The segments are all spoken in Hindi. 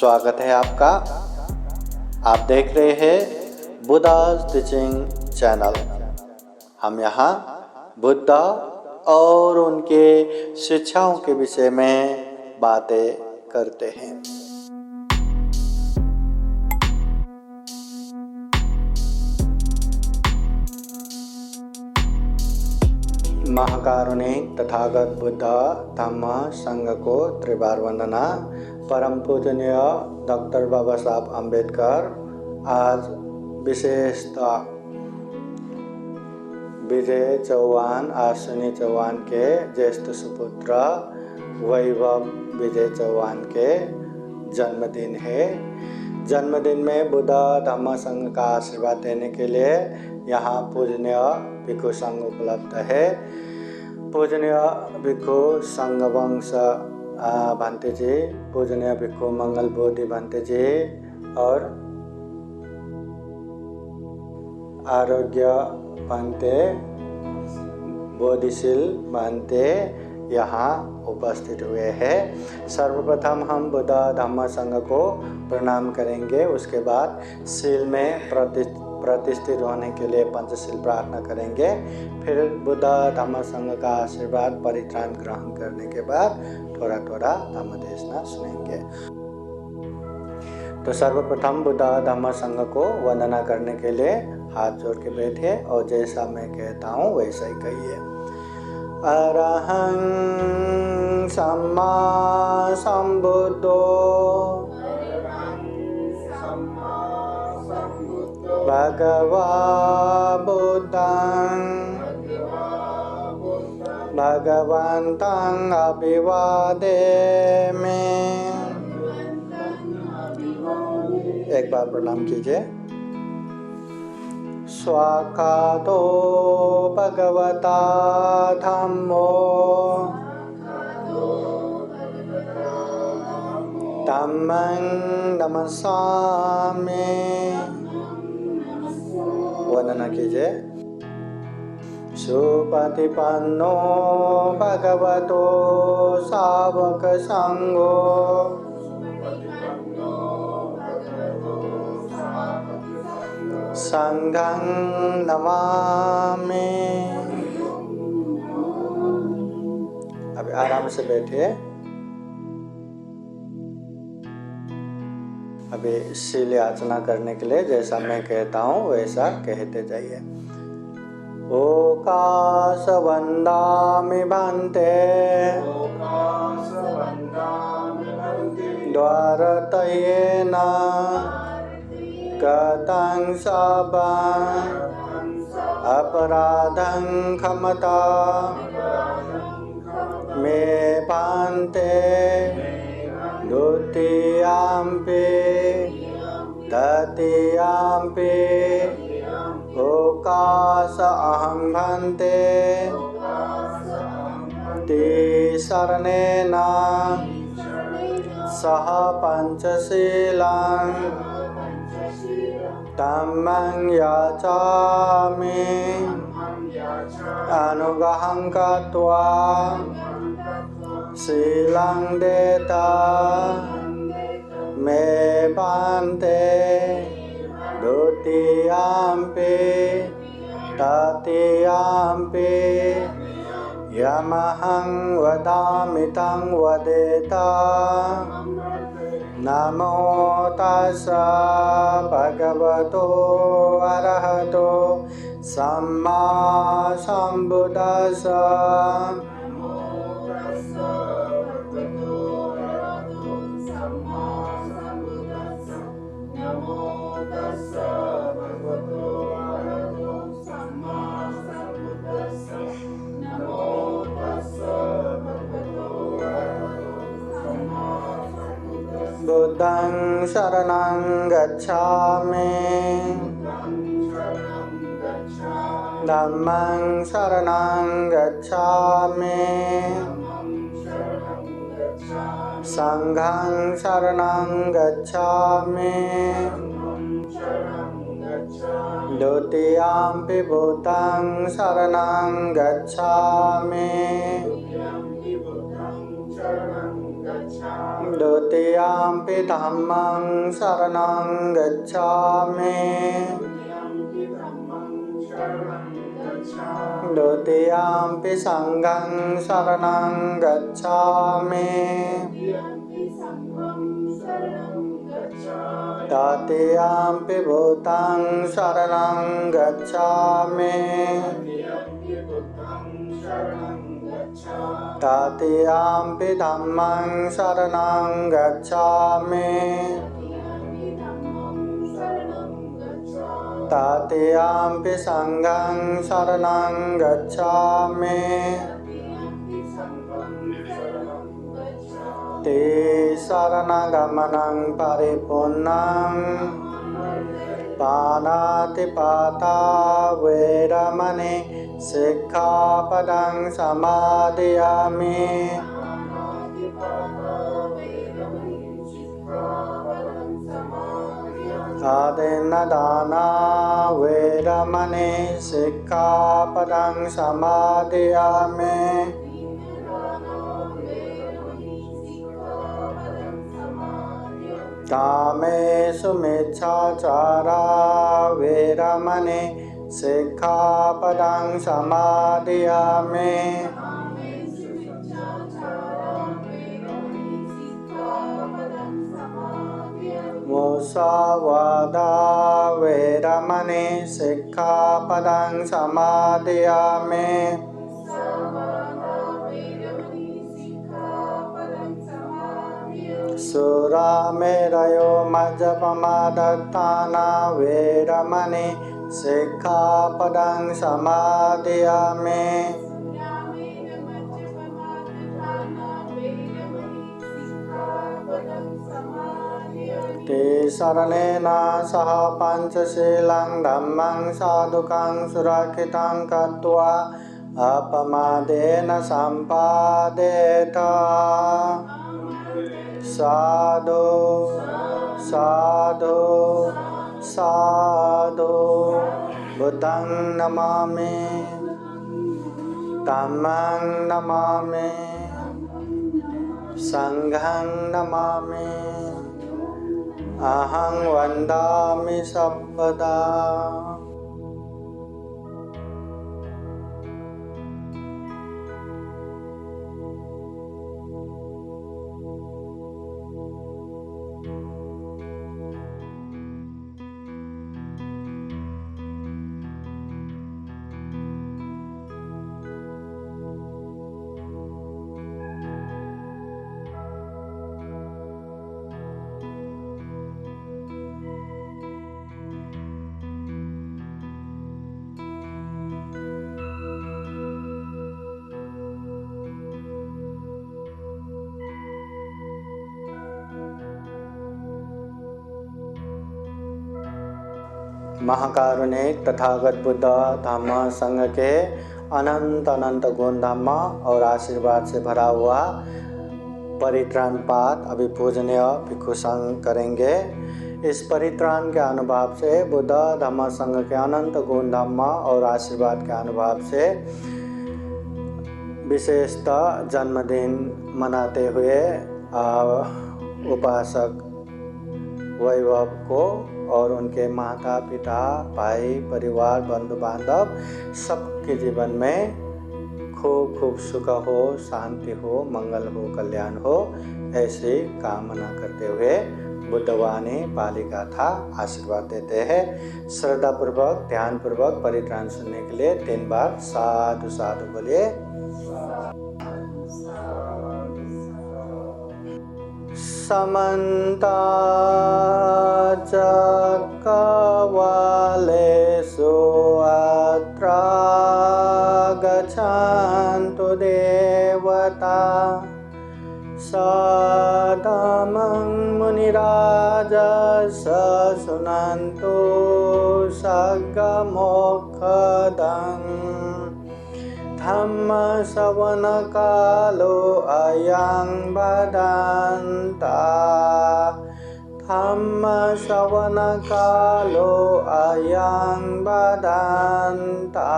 स्वागत है आपका। आप देख रहे हैं बुद्धा टीचिंग चैनल। हम यहाँ बुद्धा और उनके शिक्षाओं के विषय में बातें करते हैं। महाकारुणिक तथागत बुद्ध धम्म संघ को त्रिवार वंदना। परम पूजनीय डॉक्टर बाबा साहब अम्बेडकर आज विशेषतः विजय चौहान अश्विनी चौहान के ज्येष्ठ सुपुत्र वैभव विजय चौहान के जन्मदिन है। जन्मदिन में बुद्ध धम्म संघ का आशीर्वाद देने के लिए यहाँ पूजनीय भिक्षु संघ उपलब्ध है। पूजनीय भिक्षु संघवंश भंते जी, पूजनीय भिक्षु मंगल बोधि भंते जी और आरोग्य भंते बोधिशील भंते यहाँ उपस्थित हुए हैं। सर्वप्रथम हम बुद्ध धम्म संघ को प्रणाम करेंगे, उसके बाद शील में प्रतिष्ठित होने के लिए पंचशील प्रार्थना करेंगे। फिर बुद्ध धम्म संघ का आशीर्वाद परित्राण ग्रहण करने के बाद थोड़ा थोड़ा धम्म देशना सुनेंगे। तो सर्वप्रथम बुद्ध धम्म संघ को वंदना करने के लिए हाथ जोड़ के बैठे और जैसा मैं कहता हूँ वैसा ही कहिए। अरहं सम्मा सम्बुद्धो भगवा बुद्धं भगवन्तं अभिवादेमि। एक बार प्रणाम कीजिए। स्वागतो भगवता धम्मो धम्मं नमस्सामि। वंदना कीजिए। सुपतिपन्नो भगवतो सावक संघो संघं नमामि। अब आराम से बैठिए। अभी शील याचना करने के लिए जैसा मैं कहता हूँ वैसा कहते जाइए। ओकाश वंदामि भन्ते द्वारतयेन गतं सबं अपराधं क्षमता मे भन्ते द्वितीयाम्पि तृतीयाम्पि ओकाश अहं भन्ते तिसरणेन सह पंचशीलं धम्मं याचामि। अनुग्रहं कृत्वा शीलं देता मे भन्ते द्वितीयाम्पि तृतीयाम्पि यमहं वदामि तं वदेता। नमो तस्सा भगवतो अरहतो सम्मा सम्बुद्धस्सा। बुद्धं शरणं गच्छामि धम्मं शरणं गच्छामि संघं शरणं गच्छामि द्वितीयाम्पि बुद्धं शरणं गच्छामि द्वितीयम्पि धम्मं शरणं गच्छामि द्वितीयम्पि संघं शरणं गच्छामि तृतीयम्पि भूतं शरणं गच्छामि तृतीयम्पि धम्मं शरणं गच्छामि तृतीयम्पि संघं शरणं गच्छामि शरणगमनं परिपूर्णं पानातिपाता वैरमणि सिक्खापदं समादयामि आदिन्नदाना वैरमणि सिक्खापदं समादयामि कामेषु मिच्छाचारा वैरमणि सिक्खापदं समादयामि मुसावादा वैरमणि सिक्खापदं समादयामि सुरामेरयो मज्जपमादत्ताना वैरमणि सिक्खापदं समादयामि ते शरणेन सह पंचशीलं धम्मं साधुकं सुरक्षितं कृत्वा अपमादेन सम्पादेत साधु साधु साधु बुद्धं नमामि धम्मं नमामि संघं नमामि अहं वन्दामि सर्वदा। महाकारुणिक तथागत बुद्ध धम्म संघ के अनंत अनंत गुण धम्म और आशीर्वाद से भरा हुआ परित्राण पाठ अभी पूजनीय भिक्षु संघ करेंगे। इस परित्राण के अनुभव से बुद्ध धम्म संघ के अनंत गुण धम्म और आशीर्वाद के अनुभव से विशेषतः जन्मदिन मनाते हुए उपासक वैभव को और उनके माता पिता भाई परिवार बंधु बांधव सबके जीवन में खूब खूब सुख हो, शांति हो, मंगल हो, कल्याण हो, ऐसी कामना करते हुए बुद्धवाणी पाली गाथा आशीर्वाद देते हैं। श्रद्धा पूर्वक ध्यान पूर्वक परित्राण सुनने के लिए 3 बार साधु साधु बोलिए। समन्ता चक्रवालेषु अत्र गच्छन्तु देवता सदामं मुनिराजः शृण्वन्तु सद्गमोक्षदम् धम्मश्रवणकालो अयं भदन्ता धम्मश्रवणकालो अयं भदन्ता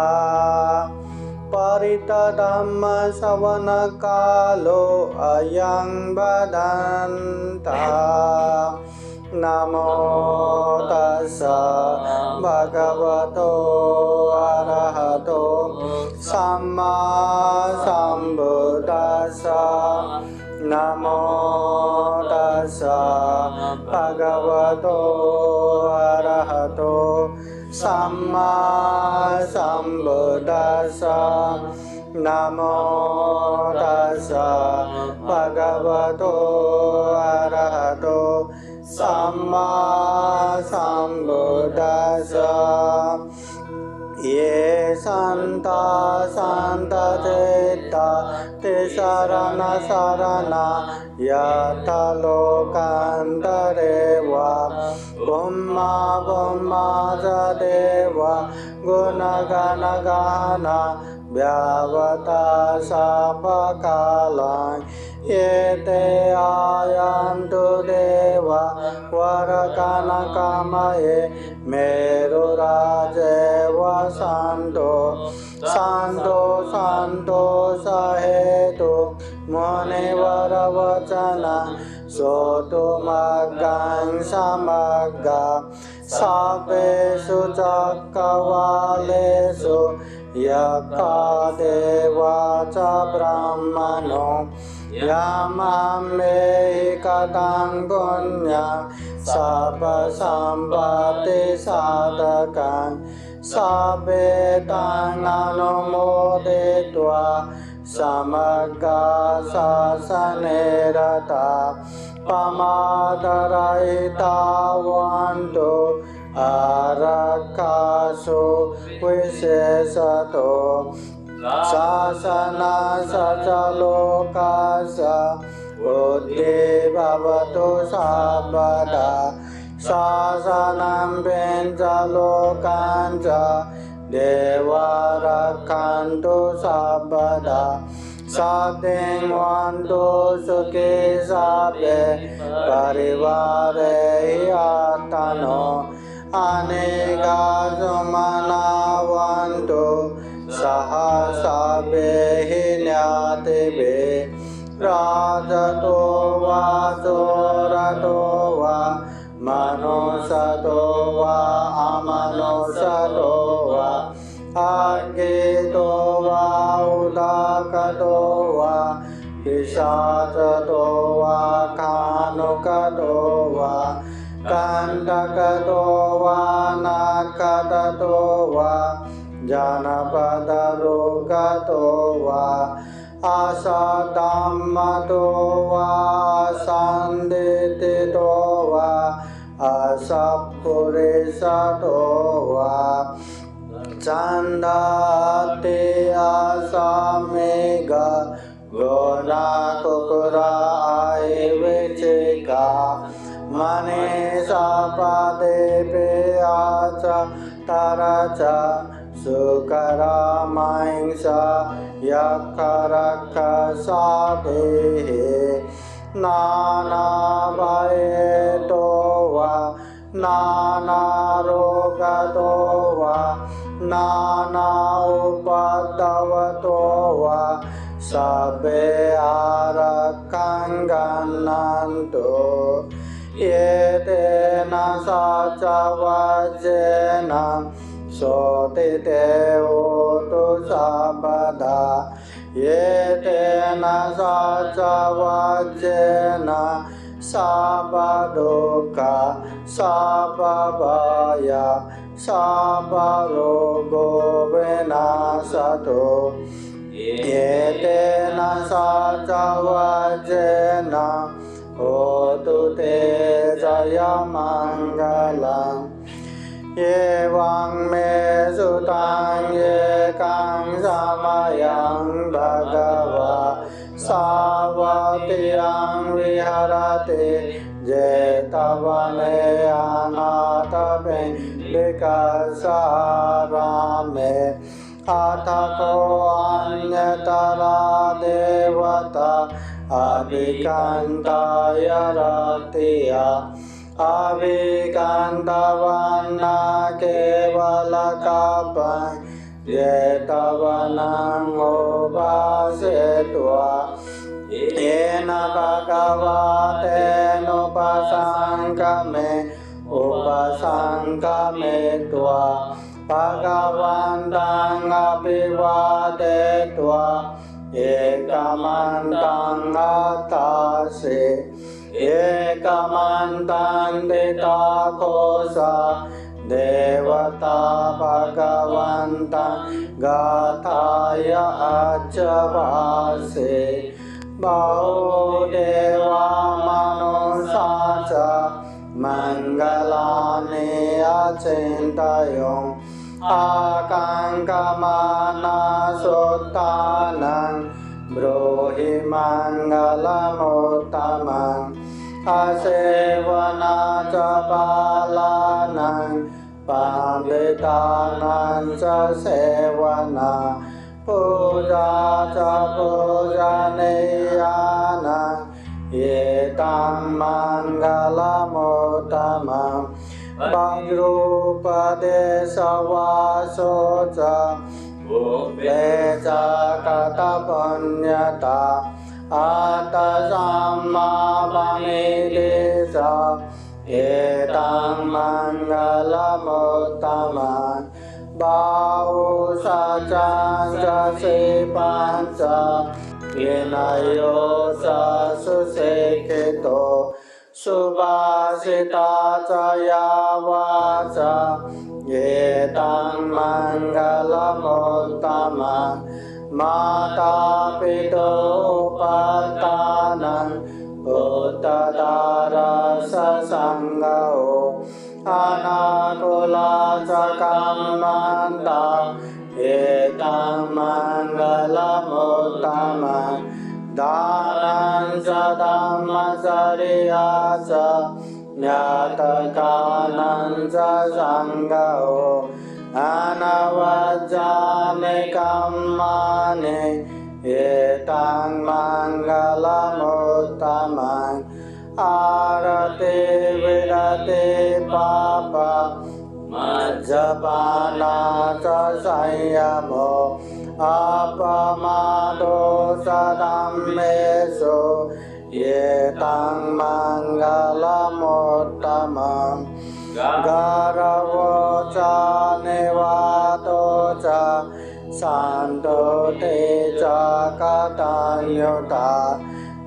Parita Dhamma Savana Kalo Ayang Badanta Namo Tassa Bhagavato Arahato Samma Sambuddhassa Namo Tassa Bhagavato Arahato Samma Sambuddhassa Namo Tassa Bhagavato Arahato Samma Sambuddhassa Ye Santa Santa Citta Te Sarana Sarana Yata Lokantarewa Brahma Brahma Jadeva Gunagana Gana Vyavata Sapakalang Yete Ayantu Deva Varakana Kamaye Meru Rajeva Santo Santo Santo Sahetu Munivara Vachana Soto Maggang Samagga Sabbesu Cakkavalesu Yakka Deva Ca Brahmano Yamame Katang Punya Sabba Sampati Sadakang Sabbe Tanganumoditva Samagga Sasanerata Pamadaraita Vantu Arakasu Visesato Sasana Sacalokasa Buddhi Bhavatu Sabbada Sasanam Bencalokanca Deva Rakkantu Sabbada Sabding Vantu Sukhi Sabbe Parivare Yatano Anega Sumana Vantu Sahasabe Hinyatebe Rajato Va Surato Va Manosato Va Amanosato Va Agito Va Udakato Va Pisachato Va Kanukato Va Kandakato Va Nakatato Va Janapada Rogato Va Asadhammato Va Asanditito Va Asapurisato Va Chandate Asamega Gona Kukura Aivichika Mane Sapade Peacha Taracha Sukara Maingsa Yakaraka Sadehe Nana Bhayeto Va Nana Rogato Va Nana Upadavato Va Sabbe Arakangananto Yetena Sacha Vajena Sote Devotu Sabada Yetena Sacha Vajena Sabadoka Sababaya Sabarogo Venasato Yetena Sacha Vajena Hotu Te Jaya Mangalam Yevang me sutang yekang samayang bhagava savatiyang viharati jetavane anata pendikasarame athako anyatara devata abhikantaya ratiya Abhikantavana kevala kapang Jetavanan upasetua Yena bhagavate nupasankame Upasankame tua Bhagavantang abhivadetua Ekamantang atase Ekamantang ditakosa Devata Bhagavantang Gathaya Achavase Bahu Deva Manusacha Mangalani Acintayong Akankamana Sotanang Brohi Mangalamuttamang Asevana Chapalanang Panditanan Sa Sevana Puja Cha Pujaneyana Yetang Mangalamuttamang Vajrupadesa Vasocha Ubbecha Katapanyata Atta Samma Pamidesa Etang Mangalamuttamang Bahu Sacang Jasi Panca Vinayo Sa Susekito Subhasita Caya Vaca Yetang Mangalamuttamang Mata Pitu Upatanang Uttadara Sasanggao Anakula Cakamanta Etang Mangalamuttamang Danan Sadhamma Sariyasa Nyatakanan Sasanggao Anavajjane Kammane Etang Mangalamuttamang Arate Virate Papa Majjapana Sasayamo Apamado Sadammeso Yetang Mangalamuttamang Garavo Cha Nevato Cha Santo Te Cha Katanyuta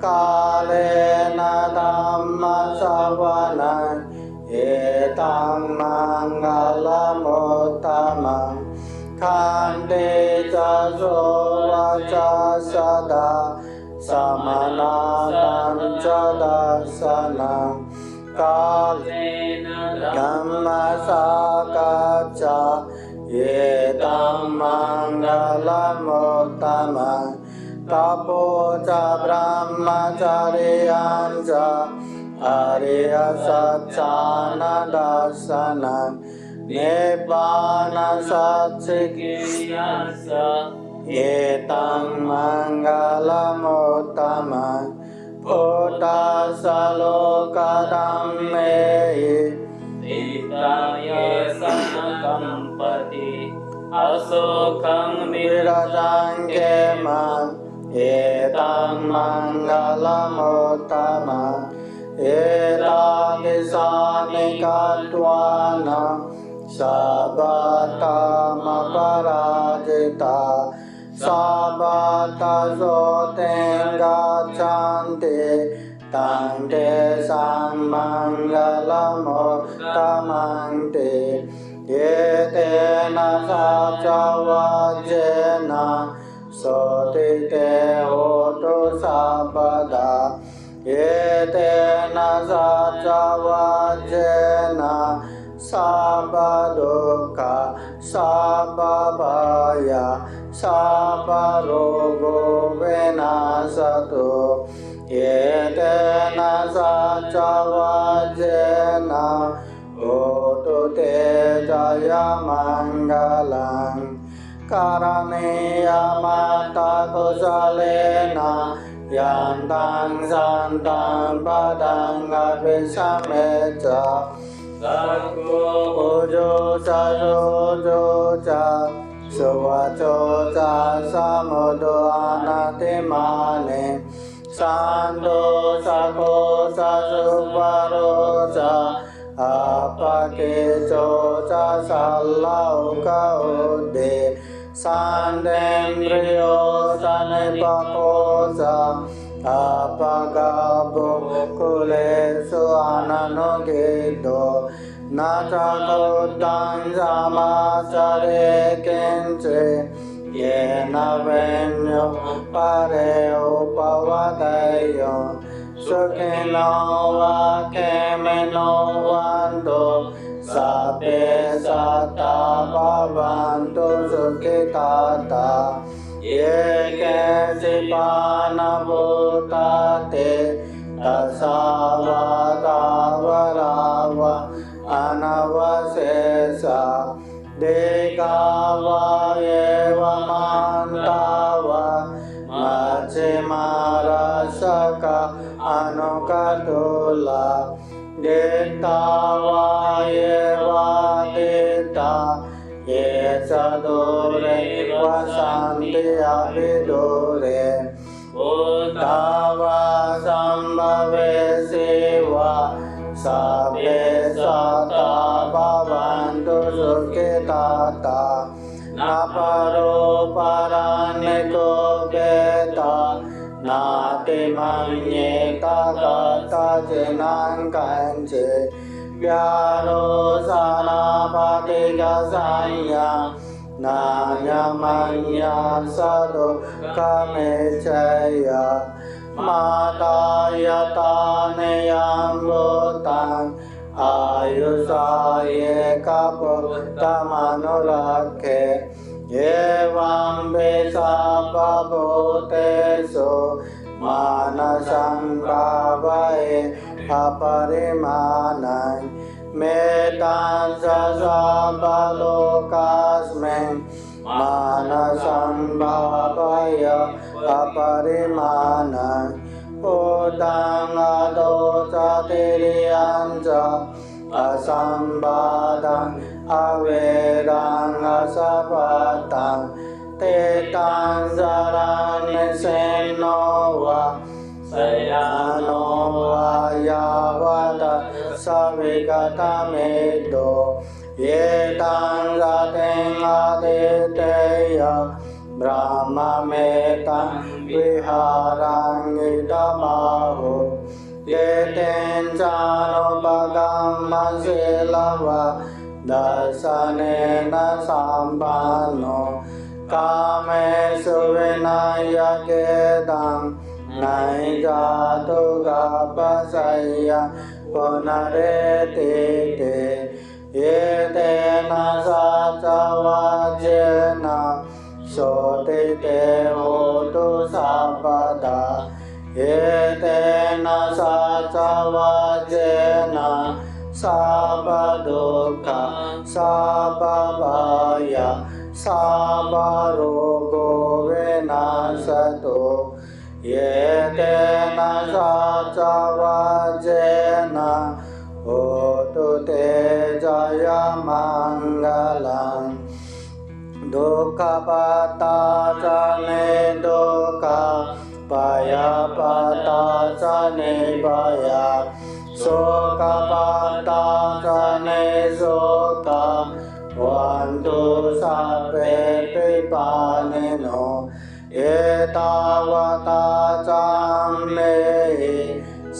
Kalena Dhamma Savanang Etang Mangalamuttamang Khande Cha Sovacha Sada Samanatan Cha Dasanang Kalena Dhamma Sakacha Yetang Mangalamuttamang Tapo Cha Brahmacharyan Cha Ariya Satchana Dasanang Nibbana Satsikiyasa Yetang Mangalamuttamang Buddha Saloka Dhamme Titaye Sanakampati Asokang Virajang Kemang Etang Mangalamuttamang Etadisani Katwana Sabatama Parajita Sabata Zotenga Chanti Tante San Mangalamuttamang Te Yetena Sachavajena Soti Te Hotu Sabada Yetena Sachavajena Sabaduka Sababaya Sabarogo Venasatu Yetena Sachavajena Hotu Te Jaya Mangalang Karaniya Mata Kusalena Yantang Santang Padang Abhisameca Sakko Ujo Sajojo Ca สุวัจโจจะสมุโดอานาติมานิสันโดสะโคสะสุวาโรจะอาปะเกโจจะสัลลาอุกะอุเดสันเดมริโอสันปะโคจะอาปะกะบุคุเลสุอานาโนเกโตนาจะโคตังสามาจาเรเกนเจเยนะเวญโยปะเรอุปวะเตโยสุขิโนวะเขมิโนวันตุสัพเพสัตตาภวันตุสุขิตาตาเยเกจิปานภูตเตตัสสะวะตาวะราวะอนาวัสเสสะเดกาวะเยวะมันตาวะมัจฉิมาราสกะอนุกตุลาเดตาวะเยวะเดตาเยสะโดเรวะสันติอภิโดเรอุตาวะสัมภเวสีวะสัพเพสัตตาภวันตุสุขิตาตานาปโรปารานิโกเกตานาติมัญเยตากาตาเจนังกันเจยาโรสานาปฏิกาสัญญานาญมัญญาสะดุกะเมจยามาตายตาเนยัมบุตังอายุสาเยกะปุตตมนุรักเขเยวัมเบสะปะโพเตสุมานะสังภาวะเออปริมานังเมตัสสะสัพพะโลกัสมิงมานะสังภาวะเยอปริมานังอุตังอโตจติริยัญจะอสัมบาดังอเวรังอสัพพตังเตตังสรันนิเสโนวะสยานโนวายาวะตะสวิกตเมโตเยตังสะเตงอาทิเตยะบรามเมตังวิหารังอิตมาหุเยเตนจานุปกัมมะศิลวะดัสสะเนนะสัมปันโนกาเมสุวินัยเกตังไนจาตุกัปปะสัยยะปุณเรติเตเยเตนะสัจวัจเจนะโสติเตโหตุสัพพดาเยเตนะสัจวัจเจนะสัพพทุกขาสัพพพายาสัพพโรโกวินาศตุเยเตนะสัจวัจเจนะโหตุเตจายมังคลังดุขปัตตาจาเนดุขะปายาปัตตาจาเนปายาโสกปัตตาจาเนโสกะวันตุสัพเพปิปานิโนเอตาวตาจัมเมหิ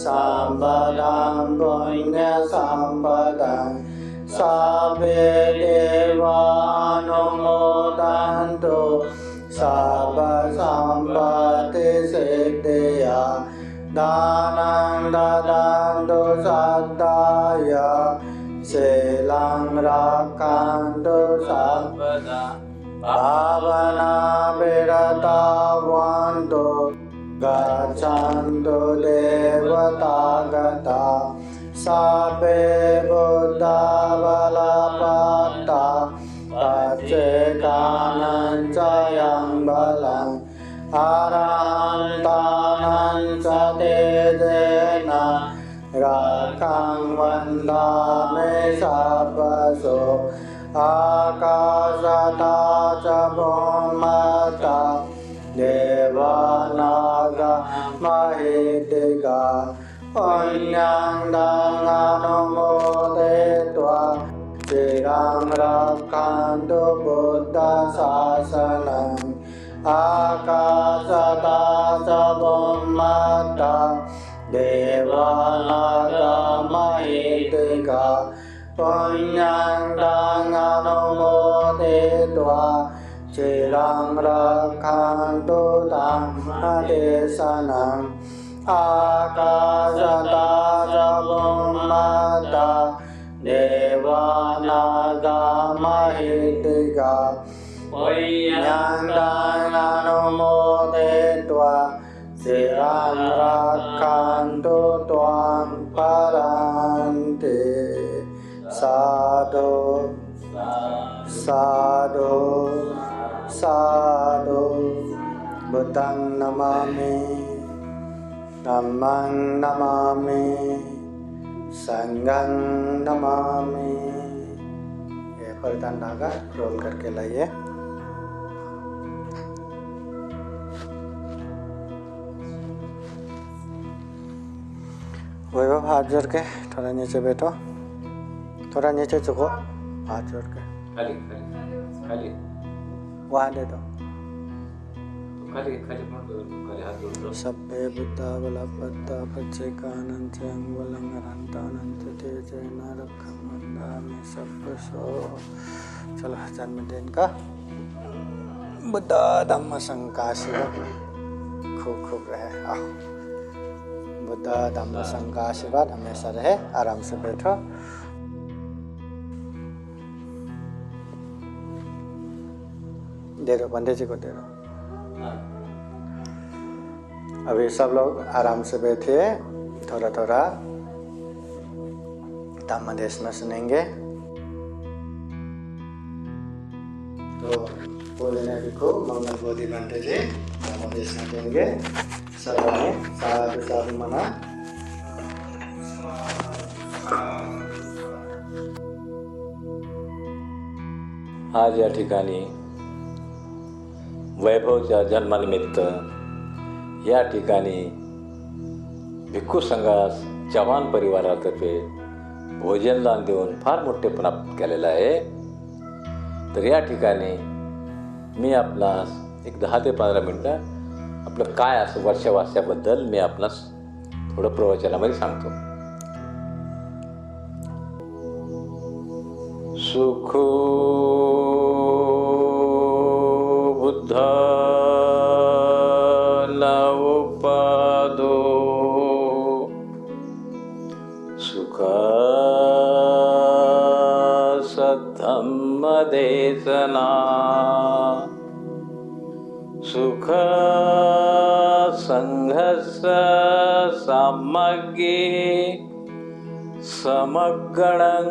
สัมปดังปุญญสัมปดังสัพเพเทวานุโมทันตุสัพพสัมปติสิทธิยาดานังดาดันตุสัตตายาเสลังรักขันตุสัพพดาภาวนาเบรตาวันตุกัจฉันตุเดวตากตาสัพเพบุตตาบาลปัตตาปัจเจกานัญจยังบาลังอารันตานัญจเตเจนะรักขังวันดาเมสัพพโส आकाशता च भूमता देवानागा महितिका पुण्यं दङ्गनुमोदित्वा चिरं रक्षन्तु बुद्धशासनम् आकाशता च भूमता देवानागा महितिका पुण्यं दङ्गनुमोदित्वा चिरं रक्षन्तु धम्मदेशनम् आकाशता च भूमता देवानागा महितिका पुण्यं दङ्गनुमोदित्वा चिरं रक्षन्तु त्वां परान्ते साधु साधु साधु बुद्धं नमामि धम्मं नमामि संघं नमामि। ये परिधान धागा रोल करके लाइए। वैभव हाथ जोड़ के थोड़ा नीचे बैठो, थोड़ा नीचे झुको, हाथ जोड़ के खाली खाली खाली वहाँ दे दो। खाली खाली हाथ जोड़ दो। सभ्य बुद्धा बलपत्ता पच्चेकानंद अंगवलंगरंतानंद तेजन रखम में सब सो। चलो जन्मदिन का बुद्धा धम्म संघ का आशीर्वाद खूब खूब रहे। आओ बुद्धा धम्म संघ का आशीर्वाद हमेशा रहे। आराम से बैठो। दे दो पंडित जी को दे दो। अभी सब लोग आराम से बैठिए। थोड़ा थोड़ा धम्मदेश में सुनेंगे। तो बोलने को मंगल बोधि बनते जी धम्मदेश में देंगे। सर्वांनी साधु साधु मना। आज या ठिकाणी वैभवच्या जन्मानिमित्त या ठिकाणी भिक्खू संघास चव्हाण परिवारातर्फे भोजनदान देऊन फार मोठेपणा केलेला आहे। तर या ठिकाणी मी आपणास एक 10 ते 15 मिनिटं आपलं काय असं वर्षावास्याबद्दल मी आपणास थोडं प्रवचनामध्ये सांगतो। सुखो बुद्ध नवपदो सुख सद्धम्म देशना सुख संघस सामग्ये समगणं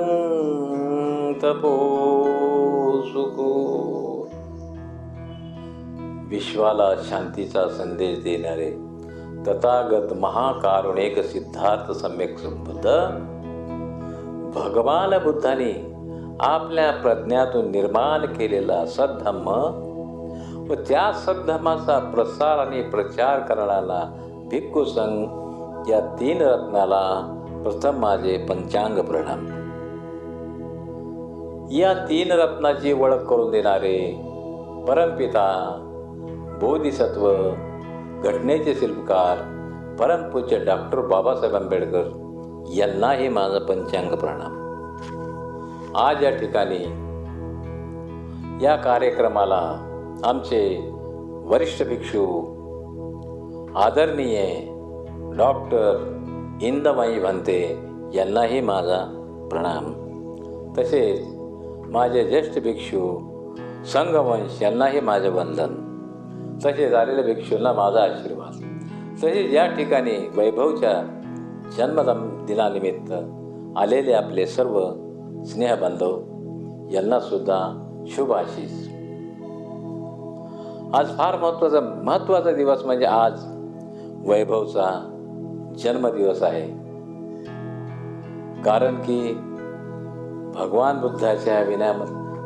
तपो सुखो। विश्वाला शांतीचा संदेश देणारे तथागत महाकारुणिक सिद्धार्थ सम्यक बुद्ध भगवान बुद्धांनी आपल्या प्रज्ञातून निर्माण केलेला सद्धम्म व त्या सद्धम्माचा प्रसार आणि प्रचार करणारा भिक्खू संघ या 3 रत्नाला प्रथम माझे पंचांग प्रणाम। या 3 रत्नाची ओळख करून देणारे परमपिता बोधिसत्व घटनेचे शिल्पकार परमपूज्य डॉक्टर बाबासाहेब आंबेडकर यांनाही माझा पंचांग प्रणाम। आज या ठिकाणी या कार्यक्रमाला आमचे वरिष्ठ भिक्षू आदरणीय डॉक्टर इंदमाई भंते यांनाही माझा प्रणाम। तसेच माझे ज्येष्ठ भिक्षू संघवंश यांनाही माझे वंदन। तसेच आलेल्या भिक्षूंना माझा आशीर्वाद। तसेच या ठिकाणी वैभवच्या जन्मदिनानिमित्त आलेले आपले सर्व स्नेहबांधव यांना सुद्धा शुभ आशीष। आज फार महत्त्वाचा दिवस म्हणजे आज वैभवचा जन्मदिवस आहे। कारण की भगवान बुद्धाच्या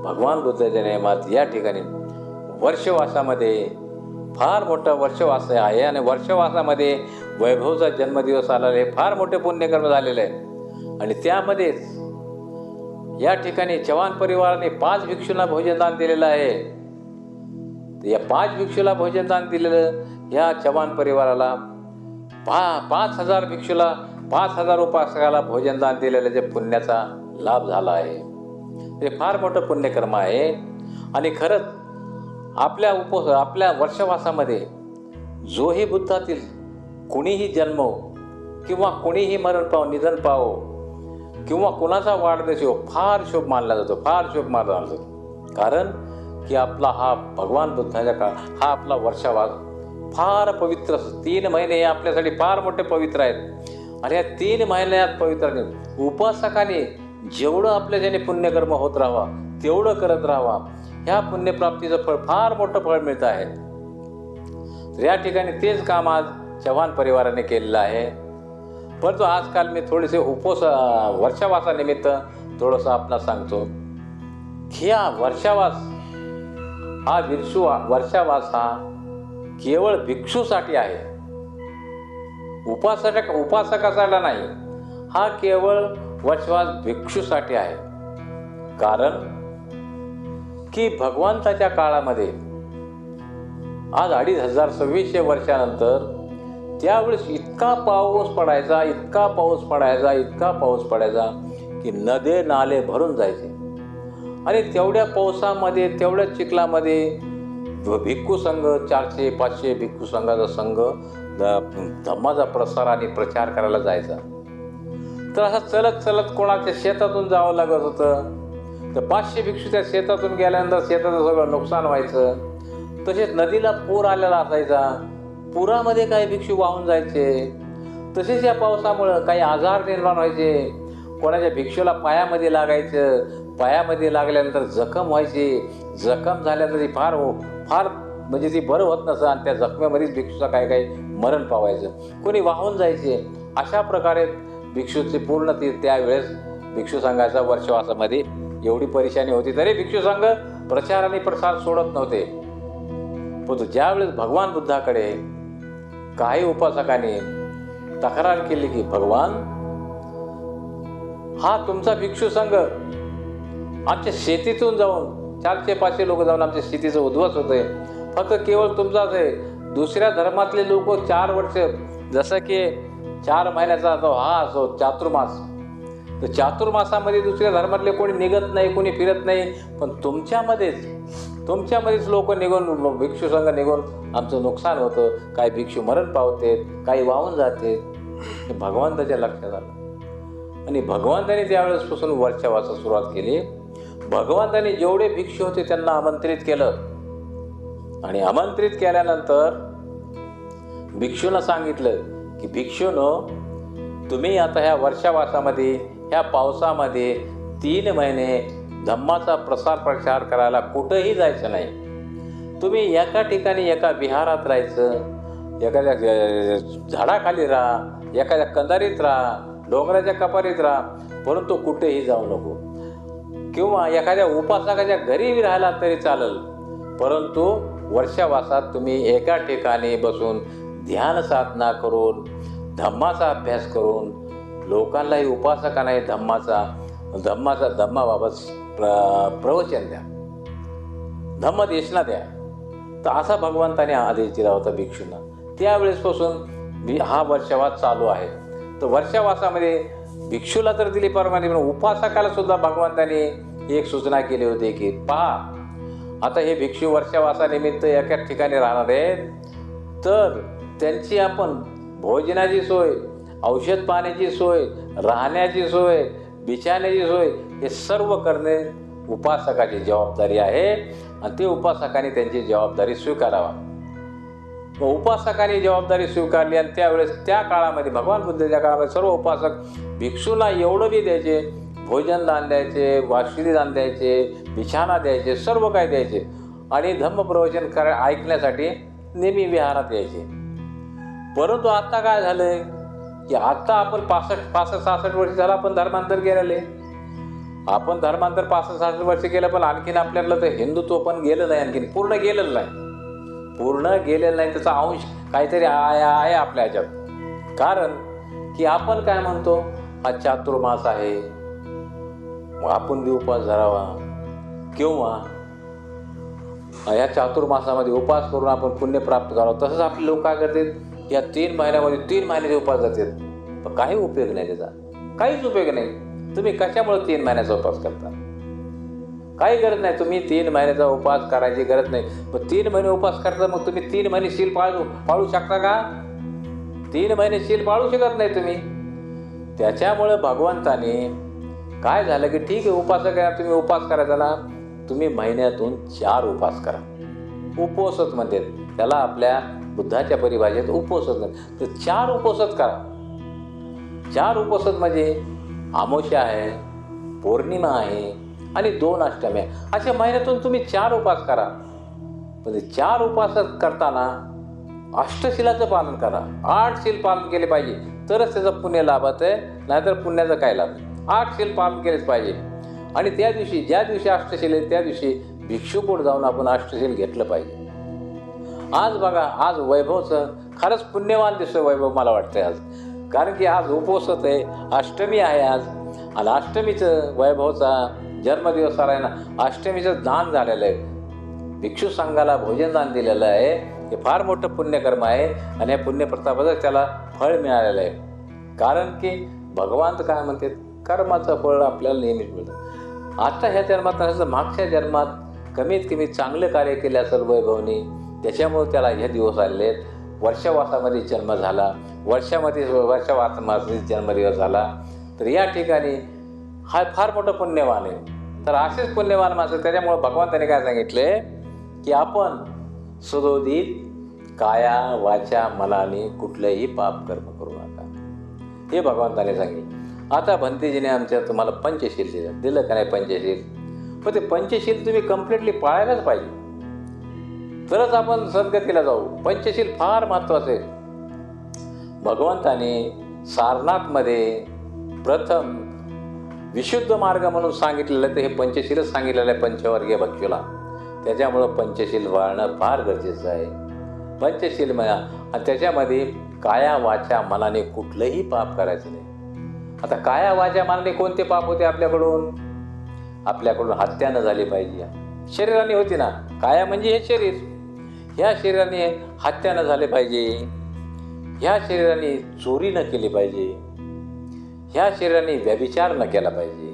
भगवान बुद्धाच्या नियमात या ठिकाणी वर्षवासामध्ये फार मोठा वर्षवास आहे आणि वर्षवासामध्ये वैभवचा जन्मदिवस आलेला आहे, फार मोठे पुण्यकर्म झालेले आहे. आणि त्यामध्येच या ठिकाणी चव्हाण परिवाराने 5 भिक्षूंना भोजनदान दिलेलं आहे. या 5 भिक्षूला भोजनदान दिलेलं ह्या चव्हाण परिवाराला 5,000 भिक्षूला 5,000 उपासकाला भोजनदान दिलेलं जे पुण्याचा लाभ झाला आहे. ते फार मोठं पुण्यकर्म आहे. आणि खरंच आपल्या वर्षवासामध्ये जोही बुद्धातील कुणीही जन्मो किंवा कुणीही मरण पाव, निधन पावो किंवा कुणाचा वाढदिवस हो, फार शुभ मानला जातो, फार शुभ मानला जातो. कारण की आपला हा भगवान बुद्धाच्या काळ हा आपला वर्षावास फार पवित्र असतो. 3 महिने हे आपल्यासाठी फार मोठे पवित्र आहेत. आणि या 3 महिन्यात पवित्र उपासकाने जेवढं आपल्याच्याने पुण्यकर्म होत राहावा तेवढं करत राहावा. ह्या पुण्यप्राप्तीचं फळ फार मोठं फळ मिळतं आहे. तर या ठिकाणी तेच काम आज चव्हाण परिवाराने केलेलं आहे. परंतु आजकाल मी थोडेसे वर्षावासानिमित्त थोडंसं आपणास सांगतो की हा वर्षावास हा केवळ भिक्षूसाठी आहे, उपासकासाठी नाही. हा केवळ वर्षवास भिक्षूसाठी आहे. कारण की भगवंताच्या काळामध्ये आज 2526 वर्षानंतर त्यावेळेस इतका पाऊस पडायचा की नदे नाले भरून जायचे. आणि तेवढ्या पावसामध्ये, तेवढ्या चिखलामध्ये भिक्खू संघ 400-500 भिक्खू संघाचा संघ धम्माचा प्रसार आणि प्रचार करायला जायचा. तर असं चलत कोणाच्या शेतातून जावं लागत होतं. तर 500 भिक्षू त्या शेतातून गेल्यानंतर शेताचं सगळं नुकसान व्हायचं. तसेच नदीला पूर आलेला असायचा, पुरामध्ये काही भिक्षू वाहून जायचे. तसेच या पावसामुळं काही आजार निर्माण व्हायचे. कोणाच्या भिक्षूला पायामध्ये लागायचं, पायामध्ये लागल्यानंतर जखम व्हायची, जखम झाल्यानंतर फार म्हणजे ती बरं होत नसं आणि त्या जखमेमध्येच भिक्षूचा काही मरण पावायचं, कोणी वाहून जायचे. अशा प्रकारे भिक्षूची पूर्ण ती त्यावेळेस भिक्षू संघाच्या वर्षवासामध्ये एवढी परेशानी होती. तरी भिक्षू संघ प्रचार आणि प्रसार सोडत नव्हते. परंतु ज्यावेळेस भगवान बुद्धाकडे काही उपासकाने तक्रार केली की भगवान, हा तुमचा भिक्षू संघ आमच्या शेतीतून जाऊन 400-500 लोक जाऊन आमच्या शेतीचं उद्ध्वस्त होतंय, फक्त केवळ तुमचाच आहे. दुसऱ्या धर्मातले लोक 4 वर्ष, जसं की 4 महिन्याचा हा असो चातुर्मास, तर चातुर्मासामध्ये दुसऱ्या धर्मातले कोणी निघत नाही, कोणी फिरत नाही. पण तुमच्यामध्येच लोक निघून, भिक्षू संघ निघून आमचं नुकसान होतं. काही भिक्षू मरण पावते, काही वाहून जाते. हे भगवंताच्या लक्षात आलं. आणि भगवंताने त्यावेळेसपासून वर्षावासास सुरुवात केली. भगवंताने जेवढे भिक्षू होते त्यांना आमंत्रित केलं. आणि आमंत्रित केल्यानंतर भिक्षूंना सांगितलं की भिक्षूनो, तुम्ही आता ह्या वर्षावासामध्ये, ह्या पावसामध्ये 3 महिने धम्माचा प्रचार करायला कुठंही जायचं नाही. तुम्ही एका ठिकाणी, एका विहारात राहायचं, एखाद्या झाडाखाली राहा, एखाद्या कंदारीत राहा, डोंगराच्या कपारीत राहा, परंतु कुठेही जाऊ नको. किंवा एखाद्या उपासकाच्या घरी राहिला तरी चालेल, परंतु वर्षावासात तुम्ही एका ठिकाणी बसून ध्यान साधना करून, धम्माचा अभ्यास करून, लोकांनाही उपासकांनाही धम्माबाबत प्रवचन द्या, धम्मदेशना द्या. तर असा भगवंताने आदेश दिला होता भिक्षूंना. त्यावेळेसपासून हा वर्षावास चालू आहे. तर वर्षावासामध्ये भिक्षूला तर दिली परवानगी, पण उपासकाला सुद्धा भगवंताने एक सूचना केली होती की पहा, आता हे भिक्षू वर्षावासानिमित्त एका ठिकाणी राहणार आहेत, तर त्यांची आपण भोजनाची सोय, औषध पाण्याची सोय, राहण्याची सोय, बिछाण्याची सोय, हे सर्व करणे उपासकाची जबाबदारी आहे. आणि ते उपासकाने त्यांची जबाबदारी स्वीकारावा. उपासकाने जबाबदारी स्वीकारली. आणि त्यावेळेस त्या काळामध्ये, भगवान बुद्धाच्या काळामध्ये, सर्व उपासक भिक्षूला एवढं बी द्यायचे, भोजन दान द्यायचे, वाशिरी दान द्यायचे, बिछाना द्यायचे, सर्व काही द्यायचे. आणि धम्मप्रवचन ऐकण्यासाठी नेहमी विहारात यायचे. परंतु आता काय झालंय की आता आपण 65-66 वर्ष झालं आपण धर्मांतर केलेले. आपण धर्मांतर 65-66 वर्ष केलं, पण आणखीन आपल्याला तर हिंदुत्व पण गेलं नाही, आणखीन पूर्ण गेलेलं नाही. त्याचा अंश काहीतरी आहे आपल्या ह्याच्यात. कारण की आपण काय म्हणतो, हा चातुर्मास आहे, मग आपण बी उपवास धरावा, किंवा या चातुर्मासामध्ये उपवास करून आपण पुण्य प्राप्त करावं. तसंच आपले लोक काय करतात, या 3 महिन्यामध्ये 3 महिन्याचे उपवास जातात, पण काही उपयोग नाही त्याचा, काहीच उपयोग नाही. तुम्ही कशामुळे 3 महिन्याचा उपवास करता? काही गरज नाही. तुम्ही 3 महिन्याचा उपवास करायची गरज नाही. मग 3 महिने उपवास करता, मग तुम्ही 3 महिने शील पाळू शकता का? 3 महिने शील पाळू शकत नाही तुम्ही. त्याच्यामुळं भगवंताने काय झालं की ठीक आहे, उपासक आहे तुम्ही, उपवास करायचा ना, तुम्ही महिन्यातून 4 उपवास करा. उपवासच म्हणतात त्याला, आपल्या बुद्धाच्या परिभाषेत उपवासच म्हणतात. तर 4 उपवासच करा. 4 उपवासच म्हणजे अमावस्या आहे, पौर्णिमा आहे आणि 2 अष्टमी आहे. अशा महिन्यातून तुम्ही 4 उपवास करा. पण 4 उपवास करताना अष्टशिलाचं पालन करा. 8 शील पालन केले पाहिजे, तरच त्याचं पुण्य लाभत आहे, नाहीतर पुण्याचा काय लाभ. 8 शील पालन केलेच पाहिजे. आणि त्या दिवशी, ज्या दिवशी अष्टशील आहे त्या दिवशी भिक्षुकोट जाऊन आपण अष्टशील घेतलं पाहिजे. आज बघा, आज वैभवचं खरंच पुण्यवान दिसतं वैभव, मला वाटतंय आज. कारण की आज उपवासच आहे, अष्टमी आहे आज, आणि अष्टमीचं वैभवचा जन्मदिवस आला आहे ना, अष्टमीचं दान झालेलं आहे, भिक्षू संघाला भोजन दान दिलेलं आहे. हे फार मोठं पुण्यकर्म आहे, आणि या पुण्यप्रतापाचं त्याला फळ मिळालेलं आहे. कारण की भगवान काय म्हणतात, कर्माचं फळ आपल्याला नेहमीच मिळतं. आता ह्या जन्मात नसतं, मागच्या जन्मात कमीत कमी चांगलं कार्य केले असेल वैभवने, त्याच्यामुळे त्याला हे दिवस आलेले आहेत. वर्षवासामध्ये जन्म झाला, वर्षवासामध्ये जन्मदिवस झाला, तर या ठिकाणी हा फार मोठं पुण्यवान आहे. तर असेच पुण्यवान माणसं, त्याच्यामुळं भगवंताने काय सांगितले की आपण सुदोदित काया वाचा मनाने कुठलंही पाप कर्म करू नका, हे भगवंताने सांगितले. आता भंतेजीने आमच्या तुम्हाला पंचशील दिलं का नाही? पंचशील, पण ते पंचशील तुम्ही कम्प्लिटली पाळायलाच पाहिजे, तरच आपण सद्गतीला जाऊ. पंचशील फार महत्त्वाचं आहे. भगवंताने सारनाथमध्ये प्रथम विशुद्ध मार्ग म्हणून सांगितलेलं आहे, तर हे पंचशीलच सांगितलेलं आहे पंचवर्गीय भक्षूला. त्याच्यामुळं पंचशील वाळणं फार गरजेचं आहे. पंचशील आणि त्याच्यामध्ये काया वाचा मनाने कुठलंही पाप करायचं नाही. आता काया वाचा मनाने कोणते पाप होते आपल्याकडून? आपल्याकडून हत्या न झाली पाहिजे, शरीराने होती ना, काया म्हणजे हे शरीर, ह्या शरीराने हत्या न झाले पाहिजे, ह्या शरीराने चोरी न केली पाहिजे, ह्या शरीराने व्यभिचार न केला पाहिजे.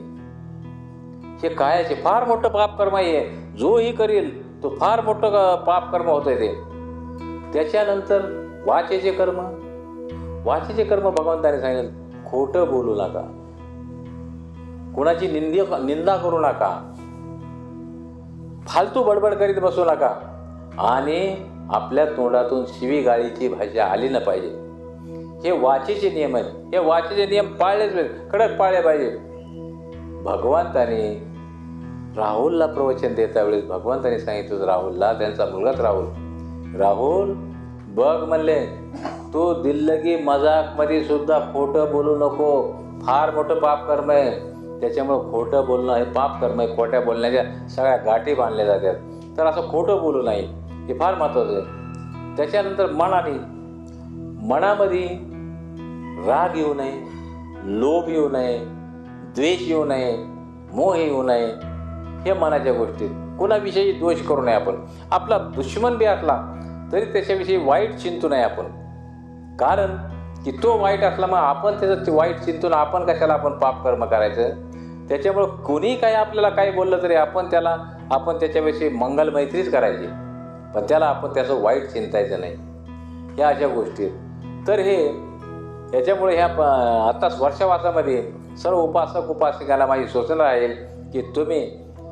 हे कायाचे फार मोठं पाप कर्म आहे. जोही करील तो फार मोठं पाप कर्म होतंय ते. त्याच्यानंतर वाचेचे कर्म. वाचेचे कर्म भगवंताने सांगितलं, खोटं बोलू नका, कुणाची निंदा करू नका, फालतू बडबड करीत बसू नका, आणि आपल्या तोंडातून शिवीगाळीची भाषा आली न पाहिजे. हे वाचेचे नियम आहेत. हे वाचेचे नियम पाळलेच पाहिजे, कडक पाळले पाहिजे. भगवंताने राहुलला प्रवचन देता वेळेस भगवंताने सांगितलं राहुलला, त्यांचा मुलगाच राहुल बघ म्हणले, तू दिल्लगी मजाकमध्ये सुद्धा खोटं बोलू नको, फार मोठं पाप कर्म आहे. त्याच्यामुळं खोटं बोलणं हे पाप कर्म आहे. खोट्या बोलण्याच्या सगळ्या गाठी बांधल्या जातात, तर असं खोटं बोलू नाही, हे फार महत्त्वाचं आहे. त्याच्यानंतर मनामध्ये राग येऊ नये, लोभ येऊ नये, द्वेष येऊ नये, मोह येऊ नये. हे मनाच्या गोष्टीत कोणाविषयी द्वेष करू नये. आपण आपला दुश्मन बी असला तरी त्याच्याविषयी वाईट चिंतू नये आपण, कारण की तो वाईट असला, मग आपण त्याचं वाईट चिंतून आपण कशाला आपण पाप कर्म करायचं. त्याच्यामुळं कोणी काही आपल्याला काही बोललं तरी आपण त्याच्याविषयी मंगल मैत्रीच करायची, पण त्याला आपण त्याचं वाईट चिंतायचं नाही. ह्या अशा गोष्टी. तर याच्यामुळे ह्या आता वर्षवासामध्ये सर्व उपासिकांना माझी सूचना राहील की तुम्ही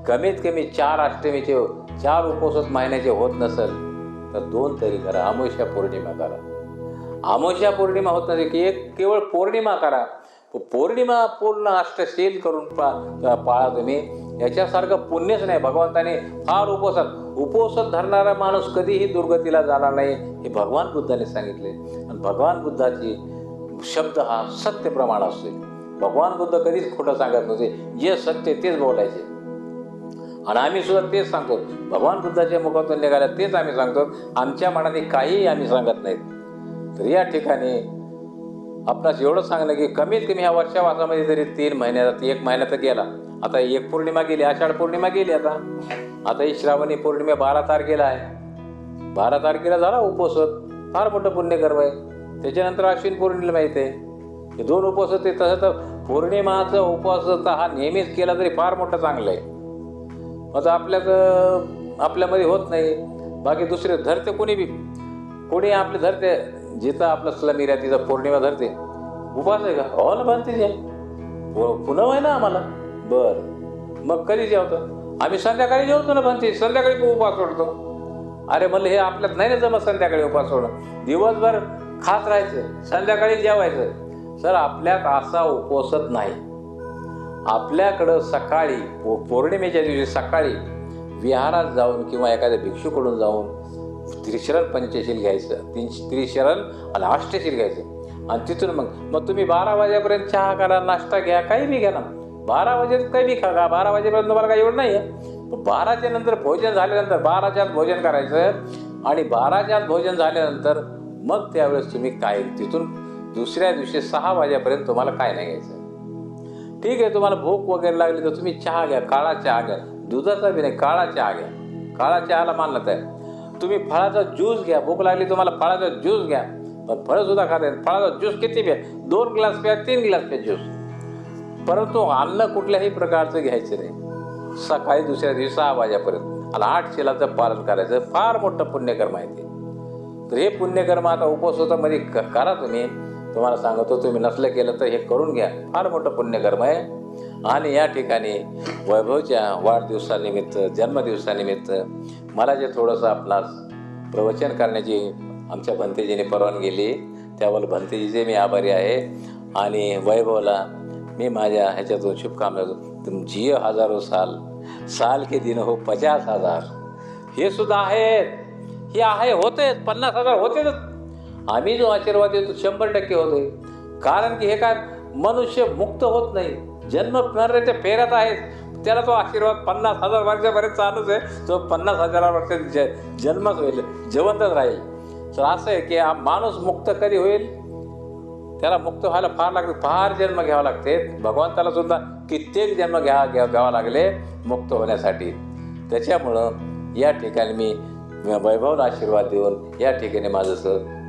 कमीत कमी 4 अष्टमीचे 4 उपवास महिन्याचे होत नसेल तर 2 तरी करा. अमावस्या पौर्णिमा करा. अमावस्या पौर्णिमा होत नसेल की केवळ पौर्णिमा करा. पौर्णिमा पूर्ण अष्टशील करून पाळा तुम्ही. याच्यासारखं पुण्यच नाही. भगवंताने फार उपवास धरणारा माणूस कधीही दुर्गतीला जाणार नाही, हे भगवान बुद्धाने सांगितले. आणि भगवान बुद्धाची शब्द हा सत्य प्रमाण असतो. भगवान बुद्ध कधीच खोटं सांगत नव्हते, जे सत्य तेच बोलायचे. आणि आम्ही सुद्धा तेच सांगतो, भगवान बुद्धाच्या मुखातून निघाल्या तेच आम्ही सांगतो. आमच्या मनाने काहीही आम्ही सांगत नाहीत. तर या ठिकाणी आपणास एवढं सांगणं की कमीत कमी ह्या वर्षावासामध्ये जरी 3 महिन्यात 1 महिना तर गेला. आता एक पौर्णिमा गेली, आषाढ पौर्णिमा गेली. आता ही श्रावणी पौर्णिमा 12 तारखेला आहे. 12 तारखेला झाला उपवास, फार मोठं पुण्यकर्म आहे. त्याच्यानंतर अश्विन पौर्णिमा येते. हे 2 उपवास होते. तसं तर पौर्णिमाचा उपवास हा नेहमीच केला तरी फार मोठं चांगलं आहे. आता आपल्यामध्ये होत नाही. बाकी दुसरे धरते, कोणी आपले धरते. जिथं आपलं स्लमी आहे तिथं पौर्णिमा धरते. उपवास आहे का? हो ना, बनते जे पुन्हा आहे ना आम्हाला. बरं, मग कधी जेवतो? आम्ही संध्याकाळी जेवतो ना. बनते संध्याकाळी उपवास सोडतो. अरे म्हणलं हे आपल्यात नाही ना जमत संध्याकाळी उपवास सोडणं. दिवसभर खात राहायचं, संध्याकाळी जेवायचं. सर, आपल्यात असा उपवासच नाही. आपल्याकडं सकाळी पौर्णिमेच्या दिवशी सकाळी विहारात जाऊन किंवा एखाद्या भिक्षूकडून जाऊन त्रिशरण पंचशील घ्यायचं, त्रिशरण आणि अष्टशील घ्यायचं. आणि तिथून मग तुम्ही 12 वाजेपर्यंत चहा करा, नाश्ता घ्या, काही बी घ्या ना. 12 वाजेत काही बी खा. 12 वाजेपर्यंत तुम्हाला काही एवढं नाही आहे. 12च्या नंतर भोजन झाल्यानंतर 12च्या आत भोजन करायचं. आणि 12च्या आत भोजन झाल्यानंतर मग त्यावेळेस तुम्ही काय तिथून दुसऱ्या दिवशी 6 वाजेपर्यंत तुम्हाला काय नाही घ्यायचं. ठीक आहे, तुम्हाला भूक वगैरे लागली तर तुम्ही चहा घ्या, काळा चहा घ्या. दुधाचा बी नाही, काळा चहा घ्या. काळा चहाला मान्यता आहे. तुम्ही फळाचा ज्यूस घ्या. भूक लागली तुम्हाला फळाचा ज्यूस घ्या. पण फळंसुद्धा खाता येईल. फळाचा ज्यूस किती प्या? 2 ग्लास प्या, 3 ग्लास प्या ज्यूस. परंतु अन्न कुठल्याही प्रकारचं घ्यायचं नाही सकाळी दुसऱ्या दिवशी 6 वाजेपर्यंत. आणि 8 शिलाचं पालन करायचं. फार मोठं पुण्यकर्म आहे ते. तर हे पुण्यकर्म आता उपवासामध्ये करा तुम्ही. तुम्हाला सांगतो, तुम्ही नसलं केलं तर हे करून घ्या. फार मोठं पुण्यकर्म आहे. आणि या ठिकाणी वैभवच्या वाढदिवसानिमित्त, जन्मदिवसानिमित्त मला जे थोडंसं आपणास प्रवचन करण्याची आमच्या भंतेजीने परवानगी दिली, त्यावर भंतेजीचे मी आभारी आहे. आणि वैभवला मी माझ्या ह्याच्यातून शुभकामना देतो. तुम जियो हजारो साल, साल के दिन हो 50,000. हे सुद्धा आहेत. हे आहे, होते 50,000 होतेच. आम्ही जो आशीर्वाद देतो 100% होतोय. कारण की हे काय, मनुष्य मुक्त होत नाही. जन्म मरण्याच्या फेऱ्यात आहेत. त्याला तो आशीर्वाद 50,000 वर्षापर्यंत चालूच आहे. तो 50,000 वर्ष जन्मच होईल, जिवंतच राहील. तर असं आहे की माणूस मुक्त कधी होईल? त्याला मुक्त व्हायला फार जन्म घ्यावे लागते. भगवंताला सुद्धा कित्येक जन्म घ्यावा लागले मुक्त होण्यासाठी. त्याच्यामुळं या ठिकाणी मी वैभवला आशीर्वाद देऊन या ठिकाणी माझं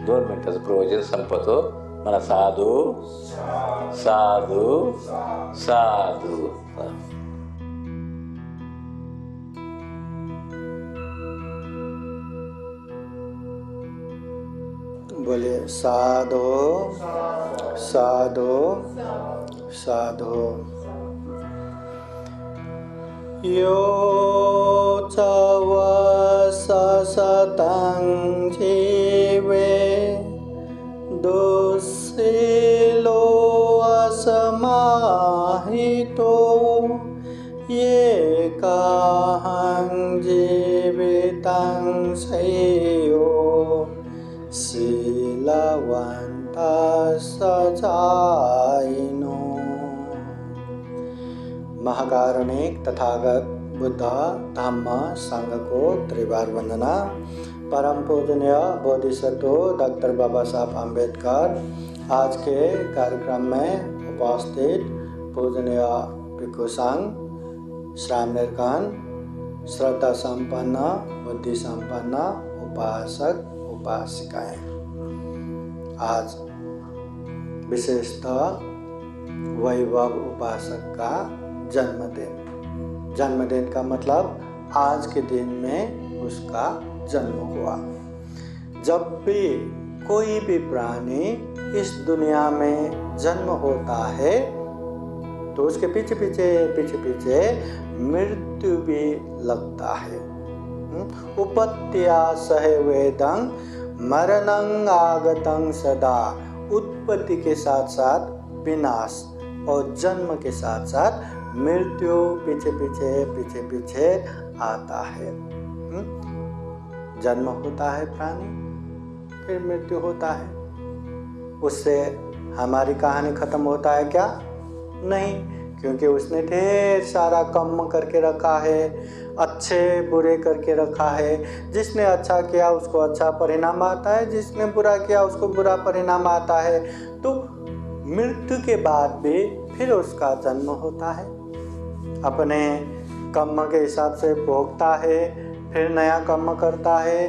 2 मिनिटाचं प्रवचन संपवतो. मला साधू साधू साधू. बोलिए साधु साधु साधु. यो च सततं जीवे दुःशीलो असमाहितो येकाहं जीवितं श्रेयो शीलवन्तः सजायिनो. महाकारुणिक तथागत बुद्ध धम्म संघ को त्रिवार वंदना. परम पूजनीय बोधिसत्व डॉक्टर बाबा साहब अम्बेडकर आज के कार्यक्रम में उपस्थित पूजनीय भिक्षु संघ, श्रामणेरगण, श्रद्धा संपन्न, बुद्धि संपन्न उपासक उपासिकाएं, आज विशेषतः वैभव उपासक का जन्मदिन। जन्मदिन का मतलब आज के दिन में उसका जन्म हुआ। जब भी कोई भी प्राणी इस दुनिया में जन्म होता है तो उसके पीछे पीछे मृत्यु भी लगता है। उपत्या सहे वेदं मरणं आगतं सदा। उत्पत्ति के साथ साथ विनाश और जन्म के साथ साथ मृत्यु पीछे पीछे आता है। जन्म होता है प्राणी, फिर मृत्यु होता है। उससे हमारी कहानी खत्म होता है क्या? नहीं, क्योंकि उसने ढेर सारा कर्म करके रखा है, अच्छे बुरे करके रखा है। जिसने अच्छा किया उसको अच्छा परिणाम आता है, जिसने बुरा किया उसको बुरा परिणाम आता है। तो मृत्यु के बाद भी फिर उसका जन्म होता है, अपने कर्म के हिसाब से भोगता है, फिर नया कर्म करता है,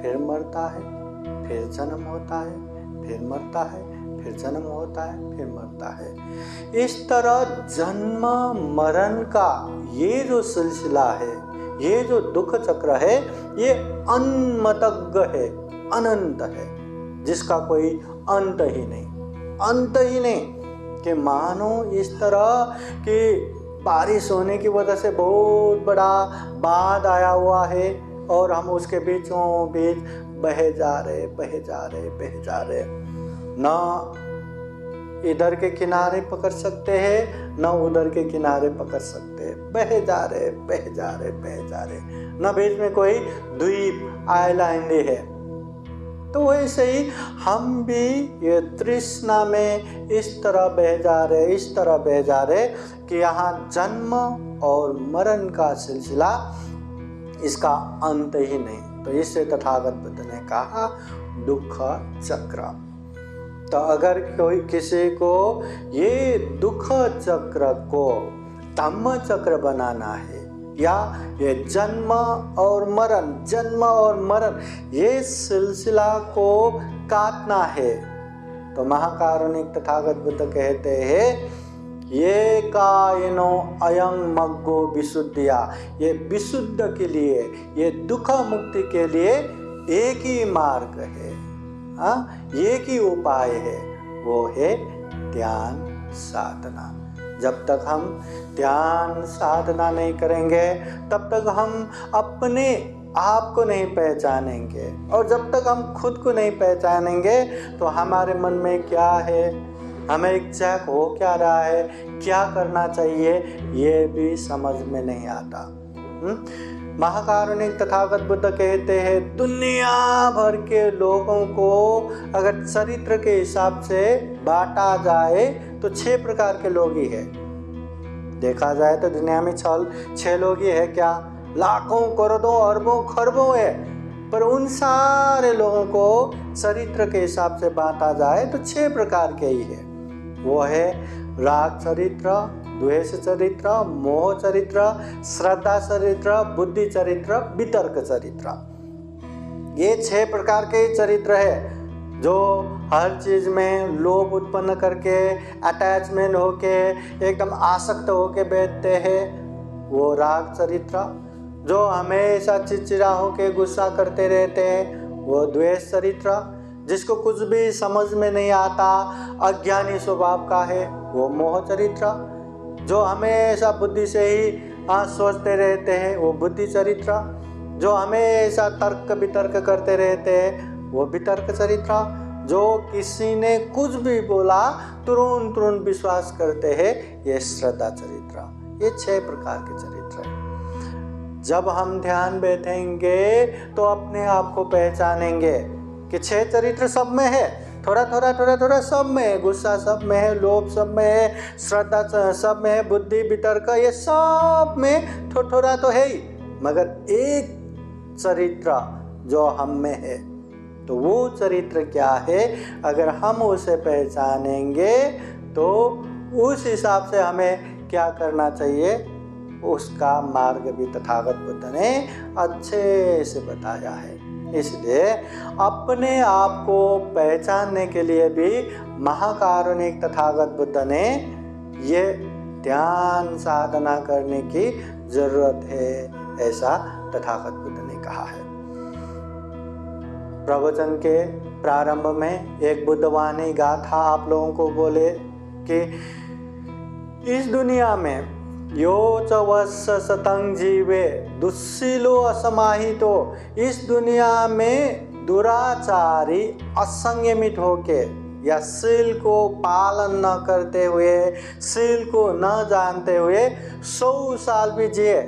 फिर मरता है, फिर जन्म होता है, फिर मरता है, फिर जन्म होता है, फिर मरता है। इस तरह जन्म मरण का ये जो सिलसिला है, ये जो दुख चक्र है, ये अनमतज्ञ है, अनंत है, जिसका कोई अंत ही नहीं, अंत ही नहीं। कि मानो इस तरह कि बारिश होने की वजह से बहुत बड़ा बांध आया हुआ है और हम उसके बीचों बीच बहे जा रहे, बहे जा रहे, बहे जा रहे, ना इधर के किनारे पकड़ सकते हैं, ना उधर के किनारे पकड़ सकते हैं, बहे जा रहे, बहे जा रहे, बहे जा रहे, ना बीच में कोई द्वीप आइलैंड है। तो वैसे ही हम भी ये तृष्णा में इस तरह बह जा रहे, इस तरह बह जा रहे कि यहाँ जन्म और मरण का सिलसिला, इसका अंत ही नहीं। तो इससे तथागत बुद्ध ने कहा दुख चक्र। तो अगर कोई किसी को ये दुख चक्र को धम्म चक्र बनाना है, या ये जन्म और मरण ये सिलसिला को काटना है, तो महाकारुणिक तथागत बुद्ध कहते हैं ये कायनो अयं मग्गो विशुद्धिया, ये विशुद्ध के लिए, ये दुख मुक्ति के लिए एक ही मार्ग है, एक ही उपाय है, वो है ध्यान साधना। जब तक हम ध्यान साधना नहीं करेंगे तब तक हम अपने आप को नहीं पहचानेंगे, और जब तक हम खुद को नहीं पहचानेंगे तो हमारे मन में क्या है, हमें एग्जैक्ट हो क्या रहा है, क्या करना चाहिए, ये भी समझ में नहीं आता। महाकारुणिक तथागत बुद्ध कहते हैं दुनिया भर के लोगों को अगर चरित्र के हिसाब से बांटा जाए तो 6 प्रकार के लोग ही है। देखा जाए तो दुनिया में 6 लोग ही है क्या, लाखों करोड़ों अरबों खरबों है, पर उन सारे लोगों को चरित्र के हिसाब से बांटा जाए तो 6 प्रकार के ही है। वो है राग चरित्र, द्वेष चरित्र, मोह चरित्र, श्रद्धा चरित्र, बुद्धि चरित्र, वितर्क चरित्र। ये 6 प्रकार के चरित्र है जो हर चीज में लोभ उत्पन्न करके, अटैचमेंट होके, एकदम आसक्त होके बैठते हैं, वो राग चरित्र। जो हमेशा चिड़चिड़ा होके गुस्सा करते रहते हैं, वो द्वेष चरित्र। जिसको कुछ भी समझ में नहीं आता, अज्ञानी स्वभाव का है, वो मोह चरित्र। जो हमेशा बुद्धि से ही सोचते रहते हैं, वो बुद्धि चरित्र। जो हमेशा तर्क वितर्क करते रहते हैं, वो वितर्क चरित्र। जो किसी ने कुछ भी बोला तुरंत विश्वास करते हैं, ये श्रद्धा चरित्र। ये 6 प्रकार के चरित्र हैं। जब हम ध्यान बैठेंगे तो अपने आप को पहचानेंगे कि 6 चरित्र सब में है, थोड़ा सब में है, गुस्सा सब में है, लोभ सब में है, श्रद्धा सब में है, बुद्धि वितर्क ये सब में थोड़ा तो है ही, मगर एक चरित्र जो हम में है, तो वो चरित्र क्या है, अगर हम उसे पहचानेंगे तो उस हिसाब से हमें क्या करना चाहिए, उसका मार्ग भी तथागत बुद्ध ने अच्छे से बताया है। इसलिए अपने आप को पहचानने के लिए भी महाकारुणिक तथागत बुद्ध ने ये ध्यान साधना करने की जरूरत है, ऐसा तथागत बुद्ध ने कहा है। प्रवचन के प्रारंभ में एक बुद्धवाणी गाथा आप लोगों को बोले कि इस दुनिया में यो च वत्स शतं जीवे दुस्सीलो असमाहितो, इस दुनिया में दुराचारी असंयमित होके या शील को पालन न करते हुए, शील को न जानते हुए 100 साल भी जिए,